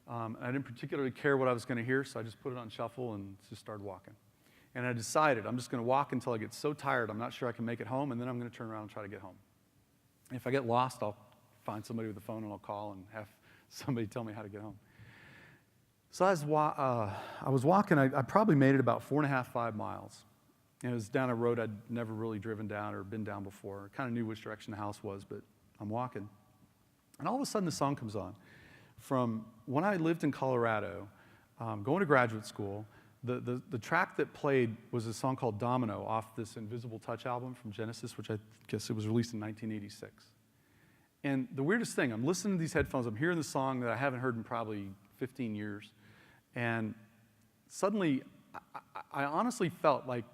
I didn't particularly care what I was going to hear, so I just put it on shuffle and just started walking. And I decided I'm just going to walk until I get so tired I'm not sure I can make it home, and then I'm going to turn around and try to get home. And if I get lost, I'll find somebody with a phone and I'll call and have somebody tell me how to get home. So I was walking. I probably made it about 4.5, 5 miles. And it was down a road I'd never really driven down or been down before. I kind of knew which direction the house was, but I'm walking. And all of a sudden, the song comes on. From when I lived in Colorado, going to graduate school, the track that played was a song called Domino off this Invisible Touch album from Genesis, which I guess it was released in 1986. And the weirdest thing, I'm listening to these headphones, I'm hearing the song that I haven't heard in probably 15 years, and suddenly I honestly felt like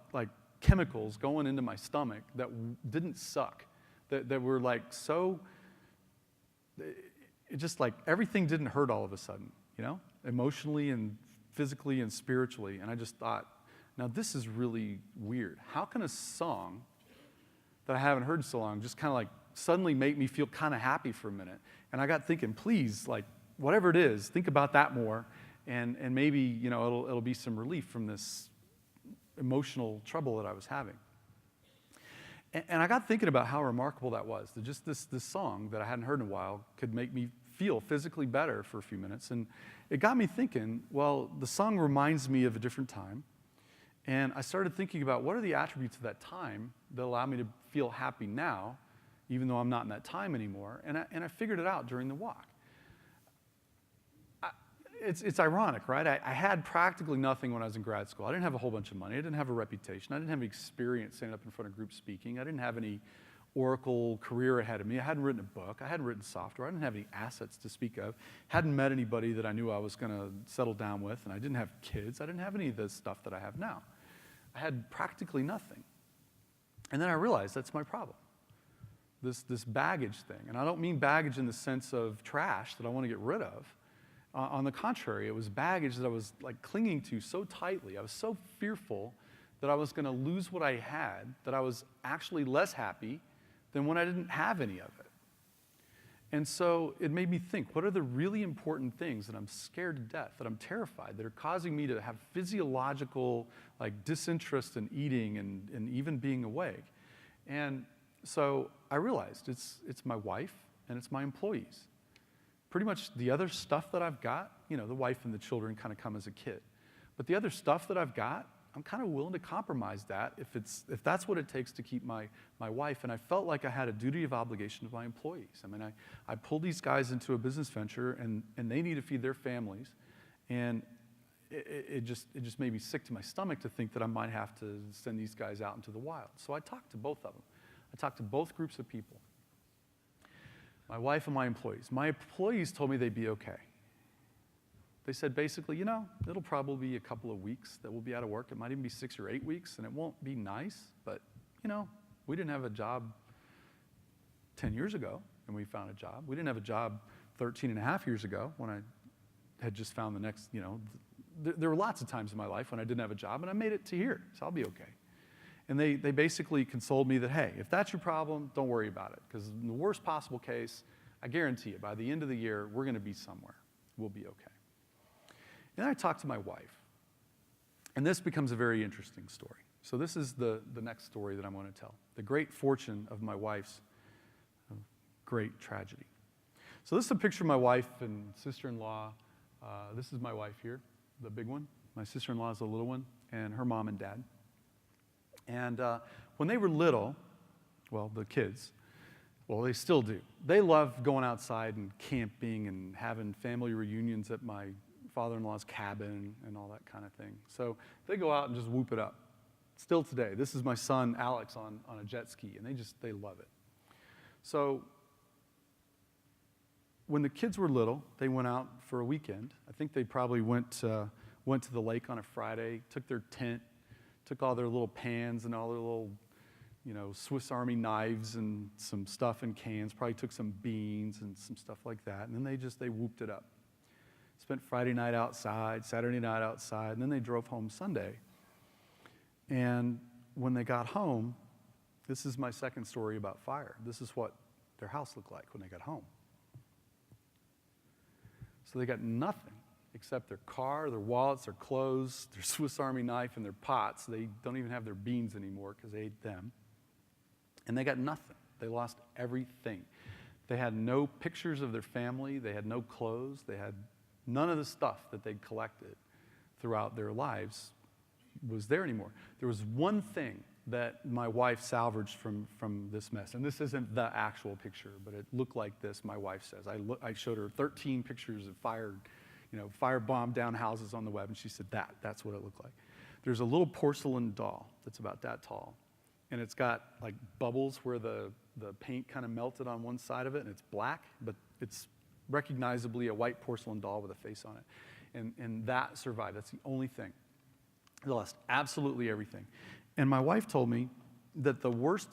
chemicals going into my stomach that didn't suck, that were like so, it just like everything didn't hurt all of a sudden, emotionally and physically and spiritually. And I just thought, now this is really weird. How can a song that I haven't heard in so long just kind of like suddenly make me feel kind of happy for a minute? And I got thinking, please, like whatever it is, think about that more, and maybe it'll be some relief from this emotional trouble that I was having. And I got thinking about how remarkable that was, that just this song that I hadn't heard in a while could make me feel physically better for a few minutes. And it got me thinking, well, the song reminds me of a different time, And I started thinking about what are the attributes of that time that allow me to feel happy now, even though I'm not in that time anymore. And I figured it out during the walk. It's ironic, right? I had practically nothing when I was in grad school. I didn't have a whole bunch of money. I didn't have a reputation. I didn't have any experience standing up in front of group speaking. I didn't have any Oracle career ahead of me. I hadn't written a book. I hadn't written software. I didn't have any assets to speak of. Hadn't met anybody that I knew I was going to settle down with, and I didn't have kids. I didn't have any of the stuff that I have now. I had practically nothing. And then I realized that's my problem, this baggage thing. And I don't mean baggage in the sense of trash that I want to get rid of. On the contrary, it was baggage that I was like clinging to so tightly. I was so fearful that I was going to lose what I had, that I was actually less happy than when I didn't have any of it. And so it made me think, what are the really important things that I'm scared to death, that I'm terrified, that are causing me to have physiological like disinterest in eating and even being awake? And so I realized it's my wife and it's my employees. Pretty much the other stuff that I've got, the wife and the children kind of come as a kit. But the other stuff that I've got, I'm kind of willing to compromise that if that's what it takes to keep my wife. And I felt like I had a duty of obligation to my employees. I mean, I pulled these guys into a business venture, and they need to feed their families. And it just made me sick to my stomach to think that I might have to send these guys out into the wild. So I talked to both of them. I talked to both groups of people. My wife and my employees. My employees told me they'd be okay. They said basically, it'll probably be a couple of weeks that we'll be out of work. It might even be 6 or 8 weeks, and it won't be nice, but, we didn't have a job 10 years ago, and we found a job. We didn't have a job 13 and a half years ago when I had just found the next, there were lots of times in my life when I didn't have a job, and I made it to here, so I'll be okay. And they basically consoled me that, hey, if that's your problem, don't worry about it. Because in the worst possible case, I guarantee you, by the end of the year, we're going to be somewhere. We'll be okay. And then I talked to my wife. And this becomes a very interesting story. So this is the next story that I'm going to tell. The great fortune of my wife's great tragedy. So this is a picture of my wife and sister-in-law. This is my wife here, the big one. My sister-in-law is the little one, and her mom and dad. And when they were little, well, the kids, well, they still do. They love going outside and camping and having family reunions at my father-in-law's cabin and all that kind of thing. So they go out and just whoop it up. Still today. This is my son, Alex, on a jet ski, and they love it. So when the kids were little, they went out for a weekend. I think they probably went to the lake on a Friday, took their tent, took all their little pans and all their little, Swiss Army knives and some stuff in cans, probably took some beans and some stuff like that, and then they whooped it up. Spent Friday night outside, Saturday night outside, and then they drove home Sunday. And when they got home, this is my second story about fire. This is what their house looked like when they got home. So they got nothing except their car, their wallets, their clothes, their Swiss Army knife, and their pots. They don't even have their beans anymore because they ate them. And they got nothing. They lost everything. They had no pictures of their family. They had no clothes. They had none of the stuff that they'd collected throughout their lives was there anymore. There was one thing that my wife salvaged from this mess. And this isn't the actual picture, but it looked like this, my wife says. I showed her 13 pictures of firebombed down houses on the web, and she said, that's what it looked like. There's a little porcelain doll that's about that tall, and it's got like bubbles where the paint kind of melted on one side of it, and it's black, but it's recognizably a white porcelain doll with a face on it. And that survived. That's the only thing. They lost absolutely everything. And my wife told me that the worst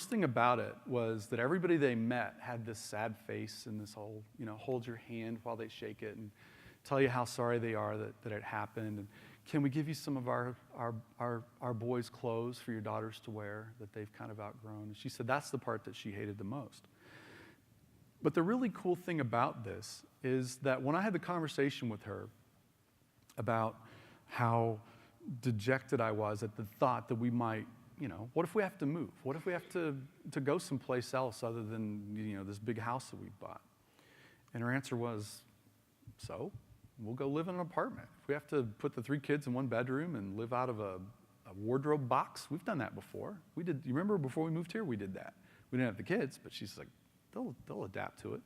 thing about it was that everybody they met had this sad face and this whole, hold your hand while they shake it and tell you how sorry they are that it happened. And can we give you some of our boys' clothes for your daughters to wear that they've kind of outgrown? And she said that's the part that she hated the most. But the really cool thing about this is that when I had the conversation with her about how dejected I was at the thought that we might, what if we have to move? What if we have to go someplace else other than, this big house that we bought? And her answer was, so we'll go live in an apartment. If we have to put the 3 kids in one bedroom and live out of a a wardrobe box. We've done that before. You remember before we moved here, we did that. We didn't have the kids, but she's like, they'll adapt to it.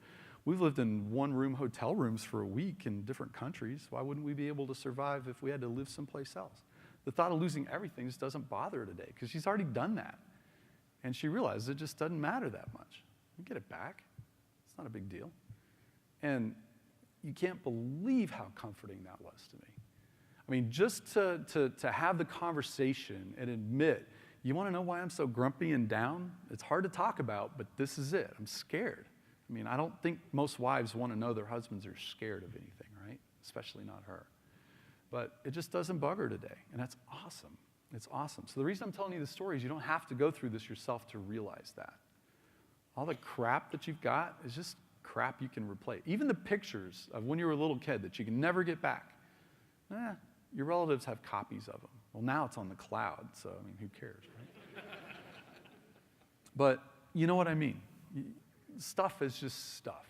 We've lived in one-room hotel rooms for a week in different countries. Why wouldn't we be able to survive if we had to live someplace else? The thought of losing everything just doesn't bother her today because she's already done that. And she realized it just doesn't matter that much. You get it back. It's not a big deal. And you can't believe how comforting that was to me. I mean, just to have the conversation and admit, you want to know why I'm so grumpy and down? It's hard to talk about, but this is it. I'm scared. I mean, I don't think most wives want to know their husbands are scared of anything, right? Especially not her. But it just doesn't bug her today, and that's awesome. It's awesome. So the reason I'm telling you this story is you don't have to go through this yourself to realize that. All the crap that you've got is just crap you can replace. Even the pictures of when you were a little kid that you can never get back, your relatives have copies of them. Well, now it's on the cloud, so, I mean, who cares, right? But you know what I mean. Stuff is just stuff.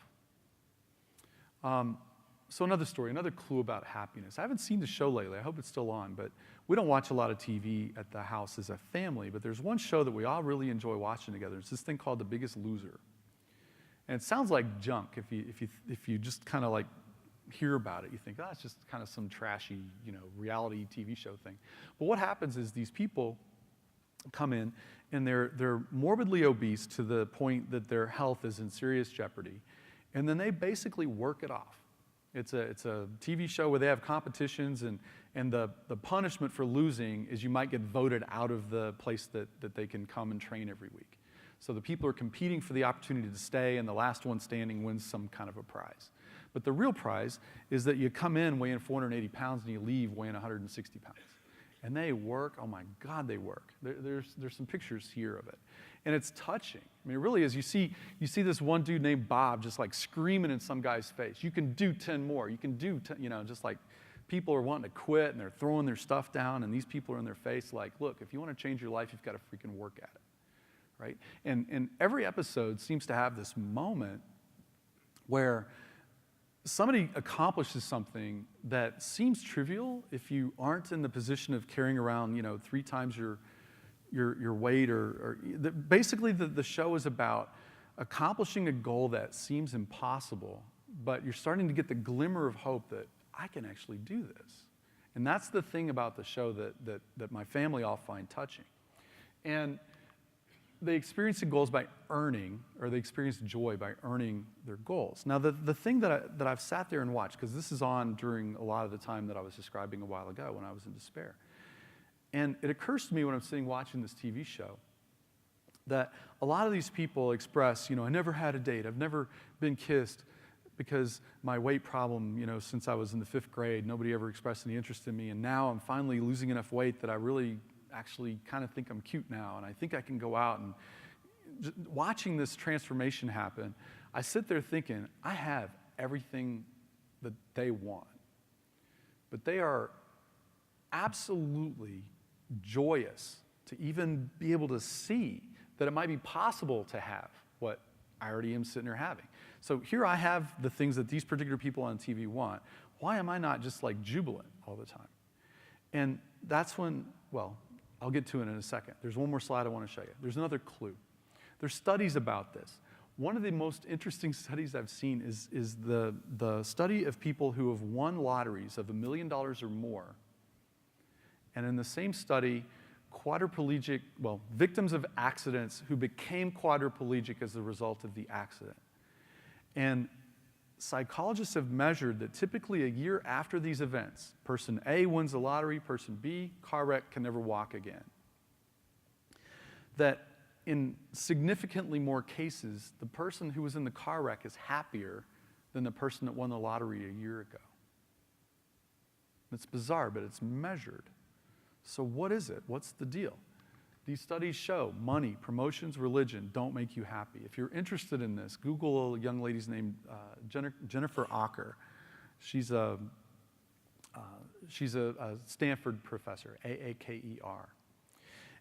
So another story, another clue about happiness. I haven't seen the show lately. I hope it's still on, but we don't watch a lot of TV at the house as a family, but there's one show that we all really enjoy watching together. It's this thing called The Biggest Loser. And it sounds like junk if you just kind of like hear about it. You think, it's just kind of some trashy, reality TV show thing. But what happens is these people come in and they're morbidly obese to the point that their health is in serious jeopardy. And then they basically work it off. It's a TV show where they have competitions, and the punishment for losing is you might get voted out of the place that they can come and train every week. So the people are competing for the opportunity to stay, and the last one standing wins some kind of a prize. But the real prize is that you come in weighing 480 pounds and you leave weighing 160 pounds. And they work, oh my God, they work. There's some pictures here of it. And it's touching. I mean, it really is. You see this one dude named Bob just like screaming in some guy's face, you can do 10 more. You can do 10, just like people are wanting to quit and they're throwing their stuff down, and these people are in their face like, look, if you want to change your life, you've got to freaking work at it, right? And every episode seems to have this moment where somebody accomplishes something that seems trivial if you aren't in the position of carrying around, 3 times your weight, basically the show is about accomplishing a goal that seems impossible, but you're starting to get the glimmer of hope that I can actually do this. And that's the thing about the show that my family all find touching. And they experience the goals by earning, or they experience joy by earning their goals. Now, the thing that I've sat there and watched, because this is on during a lot of the time that I was describing a while ago when I was in despair. And it occurs to me when I'm sitting watching this TV show that a lot of these people express, I never had a date, I've never been kissed because my weight problem, since I was in the 5th grade, nobody ever expressed any interest in me, and now I'm finally losing enough weight that I really actually kind of think I'm cute now, and I think I can go out. And just watching this transformation happen, I sit there thinking, I have everything that they want, but they are absolutely joyous to even be able to see that it might be possible to have what I already am sitting here having. So here I have the things that these particular people on TV want. Why am I not just like jubilant all the time? And that's when, I'll get to it in a second. There's one more slide I want to show you. There's another clue. There's studies about this. One of the most interesting studies I've seen is the study of people who have won lotteries of $1 million or more. And in the same study, victims of accidents who became quadriplegic as a result of the accident. And psychologists have measured that typically a year after these events, person A wins the lottery, person B, car wreck, can never walk again. That in significantly more cases, the person who was in the car wreck is happier than the person that won the lottery a year ago. It's bizarre, but it's measured. So what is it? What's the deal? These studies show money, promotions, religion don't make you happy. If you're interested in this, Google a young lady's named Jennifer Aaker. She's a Stanford professor, Aaker.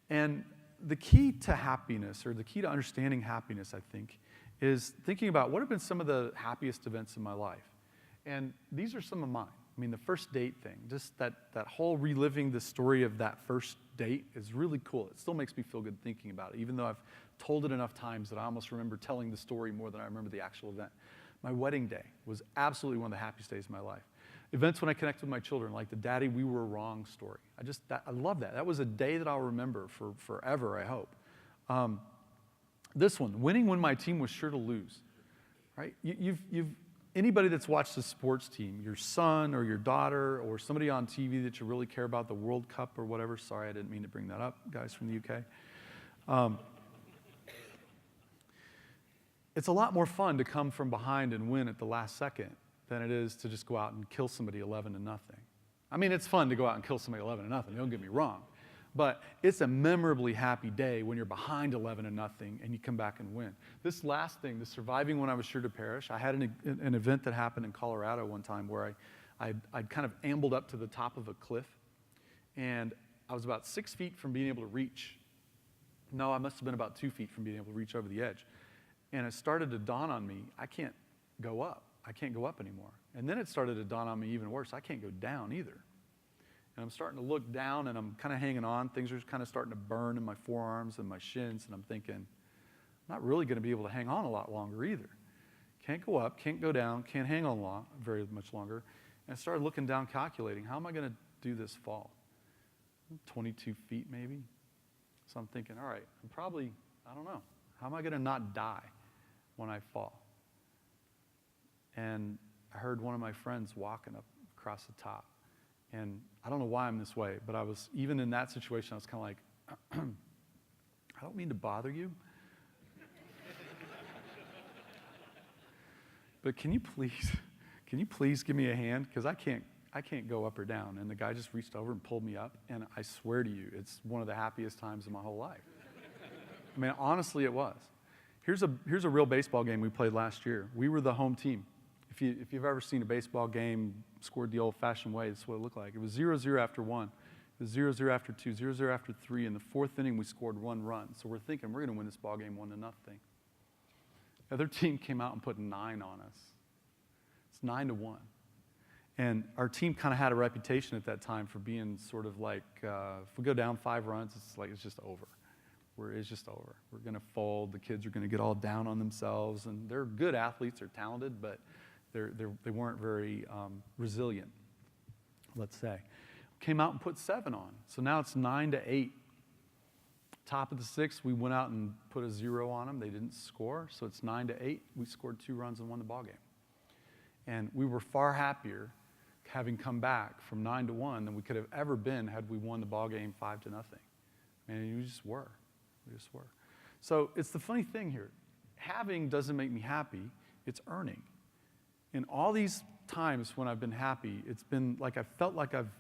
And the key to happiness, or the key to understanding happiness, I think, is thinking about what have been some of the happiest events in my life. And these are some of mine. I mean, the first date thing, just that whole reliving the story of that first date is really cool. It still makes me feel good thinking about it, even though I've told it enough times that I almost remember telling the story more than I remember the actual event. My wedding day was absolutely one of the happiest days of my life. Events when I connect with my children, like the Daddy, we were wrong story. I love that. That was a day that I'll remember for forever, I hope. This one, winning when my team was sure to lose, right? Anybody that's watched a sports team, your son or your daughter or somebody on TV that you really care about, the World Cup or whatever. Sorry, I didn't mean to bring that up, guys from the UK. It's a lot more fun to come from behind and win at the last second than it is to just go out and kill somebody 11-0. I mean, it's fun to go out and kill somebody 11-0, don't get me wrong. But it's a memorably happy day when you're behind 11-0 and you come back and win. This last thing, the surviving when I was sure to perish, I had an event that happened in Colorado one time where I'd kind of ambled up to the top of a cliff, and I was about 6 feet from being able to reach. No, I must have been about 2 feet from being able to reach over the edge. And it started to dawn on me, I can't go up. I can't go up anymore. And then it started to dawn on me even worse, I can't go down either. And I'm starting to look down, and I'm kind of hanging on. Things are kind of starting to burn in my forearms and my shins, and I'm thinking, I'm not really going to be able to hang on a lot longer either. Can't go up, can't go down, can't hang on very much longer. And I started looking down, calculating, how am I going to do this fall? 22 feet maybe? So I'm thinking, all right, I don't know. How am I going to not die when I fall? And I heard one of my friends walking up across the top. And I don't know why I'm this way, but I was, even in that situation, I was kind of like, I don't mean to bother you, but can you please give me a hand? Because I can't go up or down. And the guy just reached over and pulled me up, and I swear to you, it's one of the happiest times of my whole life. I mean, honestly, it was. Here's a real baseball game we played last year. We were the home team. If you've ever seen a baseball game scored the old-fashioned way, that's what it looked like. It was 0-0 after 1. It was 0-0 after 2, 0-0 after 3. In the fourth inning, we scored 1 run. So we're thinking we're going to win this ball game 1-0. The other team came out and put 9 on us. It's 9-1. And our team kind of had a reputation at that time for being sort of like, if we go down 5 runs, it's just over. It's just over. We're going to fold. The kids are going to get all down on themselves. And they're good athletes. They're talented, but they weren't very resilient, let's say. Came out and put 7 on. So now it's 9-8. Top of the 6th, we went out and put a 0 on them. They didn't score, so it's 9-8. We scored 2 runs and won the ball game. And we were far happier having come back from 9-1 than we could have ever been had we won the ball game 5-0. And we just were. We just were. So it's the funny thing here. Having doesn't make me happy. It's earning. In all these times when I've been happy, it's been like I felt like I've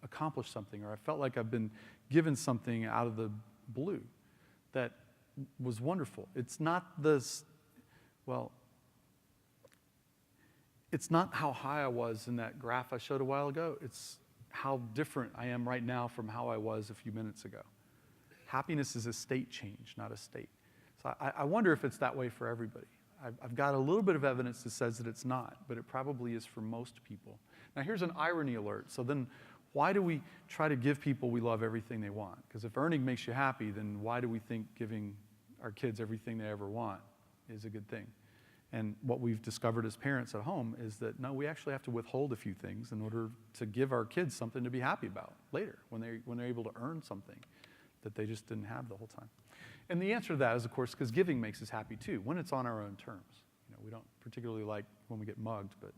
accomplished something, or I felt like I've been given something out of the blue that was wonderful. It's not it's not how high I was in that graph I showed a while ago. It's how different I am right now from how I was a few minutes ago. Happiness is a state change, not a state. So I wonder if it's that way for everybody. I've got a little bit of evidence that says that it's not, but it probably is for most people. Now here's an irony alert. So then why do we try to give people we love everything they want? Because if earning makes you happy, then why do we think giving our kids everything they ever want is a good thing? And what we've discovered as parents at home is that, no, we actually have to withhold a few things in order to give our kids something to be happy about later when they're able to earn something that they just didn't have the whole time. And the answer to that is, of course, because giving makes us happy too, when it's on our own terms. We don't particularly like when we get mugged, but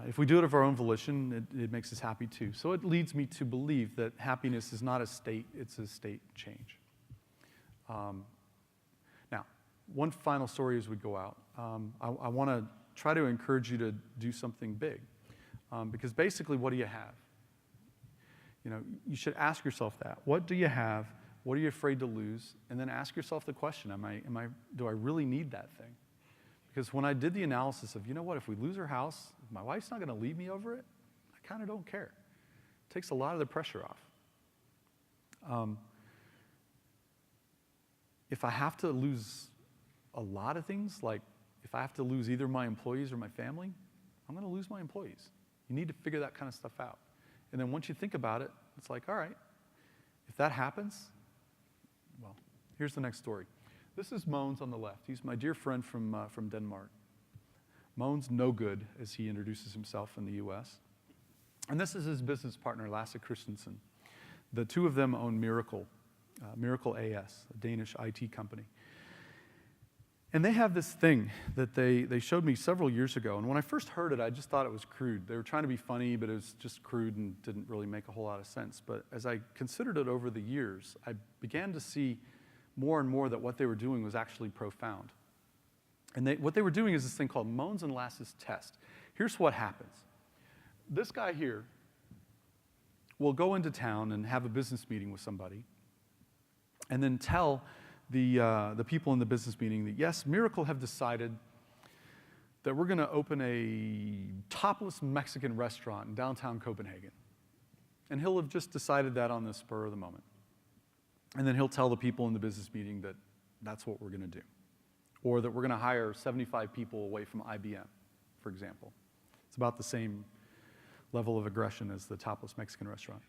if we do it of our own volition, it makes us happy too. So it leads me to believe that happiness is not a state, it's a state change. Now, one final story as we go out. I want to try to encourage you to do something big, because basically, what do you have? You should ask yourself that. What do you have? What are you afraid to lose? And then ask yourself the question, do I really need that thing? Because when I did the analysis of, if we lose our house, if my wife's not going to leave me over it, I kind of don't care. It takes a lot of the pressure off. If I have to lose a lot of things, like if I have to lose either my employees or my family, I'm going to lose my employees. You need to figure that kind of stuff out. And then once you think about it, it's like, all right, if that happens, well, here's the next story. This is Mogens on the left. He's my dear friend from Denmark. Mogens no good, as he introduces himself in the US. And this is his business partner, Lasse Christensen. The two of them own Miracle AS, a Danish IT company. And they have this thing that they showed me several years ago. And when I first heard it, I just thought it was crude. They were trying to be funny, but it was just crude and didn't really make a whole lot of sense. But as I considered it over the years, I began to see more and more that what they were doing was actually profound. And what they were doing is this thing called Mogens and Lasse's test. Here's what happens. This guy here will go into town and have a business meeting with somebody and then tell the people in the business meeting that, yes, Miracle have decided that we're going to open a topless Mexican restaurant in downtown Copenhagen. And he'll have just decided that on the spur of the moment. And then he'll tell the people in the business meeting that that's what we're going to do. Or that we're going to hire 75 people away from IBM, for example. It's about the same level of aggression as the topless Mexican restaurant.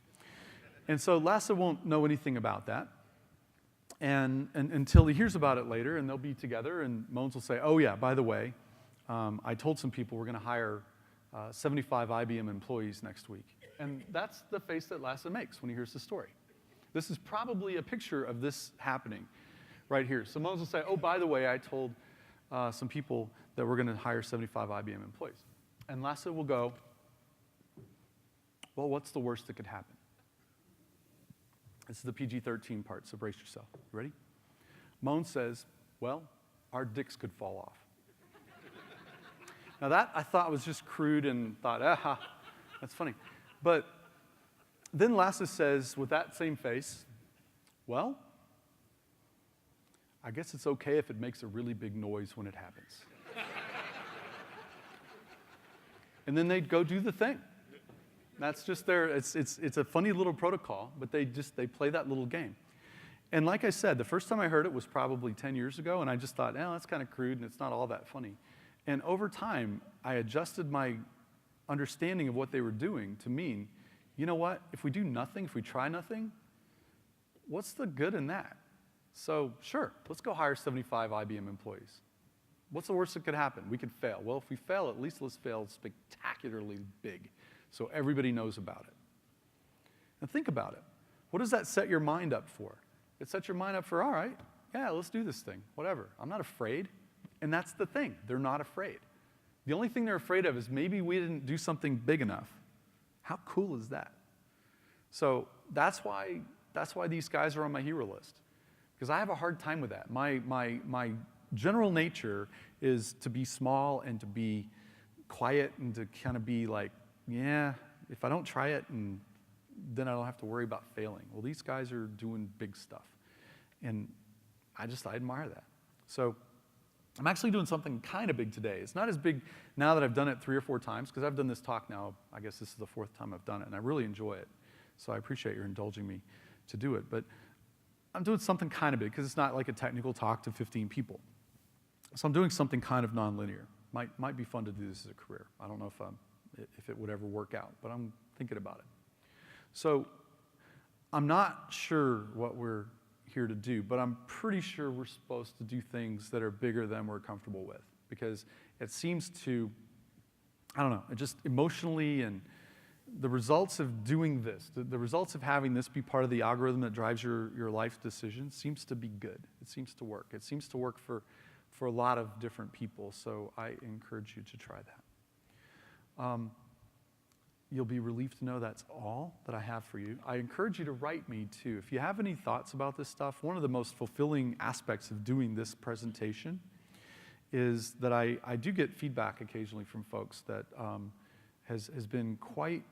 And so Lasse won't know anything about that. And until he hears about it later, and they'll be together, and Mogens will say, oh yeah, by the way, I told some people we're going to hire 75 IBM employees next week. And that's the face that Lasse makes when he hears the story. This is probably a picture of this happening right here. So Mogens will say, oh, by the way, I told some people that we're going to hire 75 IBM employees. And Lasse will go, well, what's the worst that could happen? This is the PG-13 part, so brace yourself. You ready? Mogens says, well, our dicks could fall off. Now that I thought was just crude and thought, aha, that's funny. But then Lasse says, with that same face, well, I guess it's okay if it makes a really big noise when it happens. And then they'd go do the thing. That's just it's a funny little protocol, but they play that little game. And like I said, the first time I heard it was probably 10 years ago, and I just thought, that's kind of crude and it's not all that funny. And over time, I adjusted my understanding of what they were doing to mean, you know what, if we do nothing, if we try nothing, what's the good in that? So sure, let's go hire 75 IBM employees. What's the worst that could happen? We could fail. Well, if we fail, at least let's fail spectacularly big, so everybody knows about it. And think about it. What does that set your mind up for? It sets your mind up for, all right, yeah, let's do this thing, whatever. I'm not afraid. And that's the thing. They're not afraid. The only thing they're afraid of is maybe we didn't do something big enough. How cool is that? So that's why these guys are on my hero list. Because I have a hard time with that. My general nature is to be small and to be quiet and to kind of be like, yeah, if I don't try it, and then I don't have to worry about failing. Well, these guys are doing big stuff. And I admire that. So I'm actually doing something kind of big today. It's not as big now that I've done it 3 or 4 times, because I've done this talk now, I guess this is the 4th time I've done it, and I really enjoy it. So I appreciate your indulging me to do it. But I'm doing something kind of big, because it's not like a technical talk to 15 people. So I'm doing something kind of nonlinear. Might be fun to do this as a career. I don't know if it would ever work out, but I'm thinking about it. So I'm not sure what we're here to do, but I'm pretty sure we're supposed to do things that are bigger than we're comfortable with, because it seems to, I don't know, it just emotionally, and the results of doing this, the results of having this be part of the algorithm that drives your life decisions seems to be good. It seems to work. It seems to work for a lot of different people, so I encourage you to try that. You'll be relieved to know that's all that I have for you. I encourage you to write me, too. If you have any thoughts about this stuff, one of the most fulfilling aspects of doing this presentation is that I do get feedback occasionally from folks that has been quite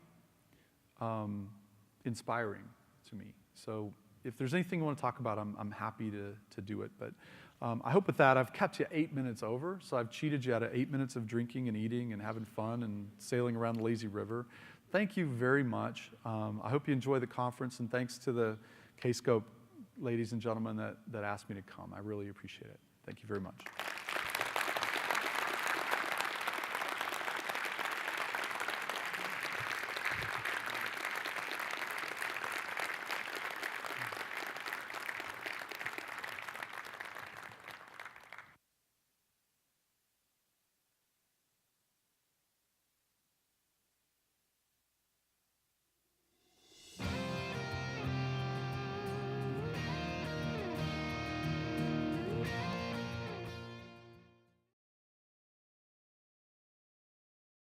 inspiring to me. So if there's anything you want to talk about, I'm happy to do it. But I hope with that, I've kept you 8 minutes over, so I've cheated you out of 8 minutes of drinking and eating and having fun and sailing around the lazy river. Thank you very much. I hope you enjoy the conference, and thanks to the Kscope ladies and gentlemen that asked me to come. I really appreciate it. Thank you very much.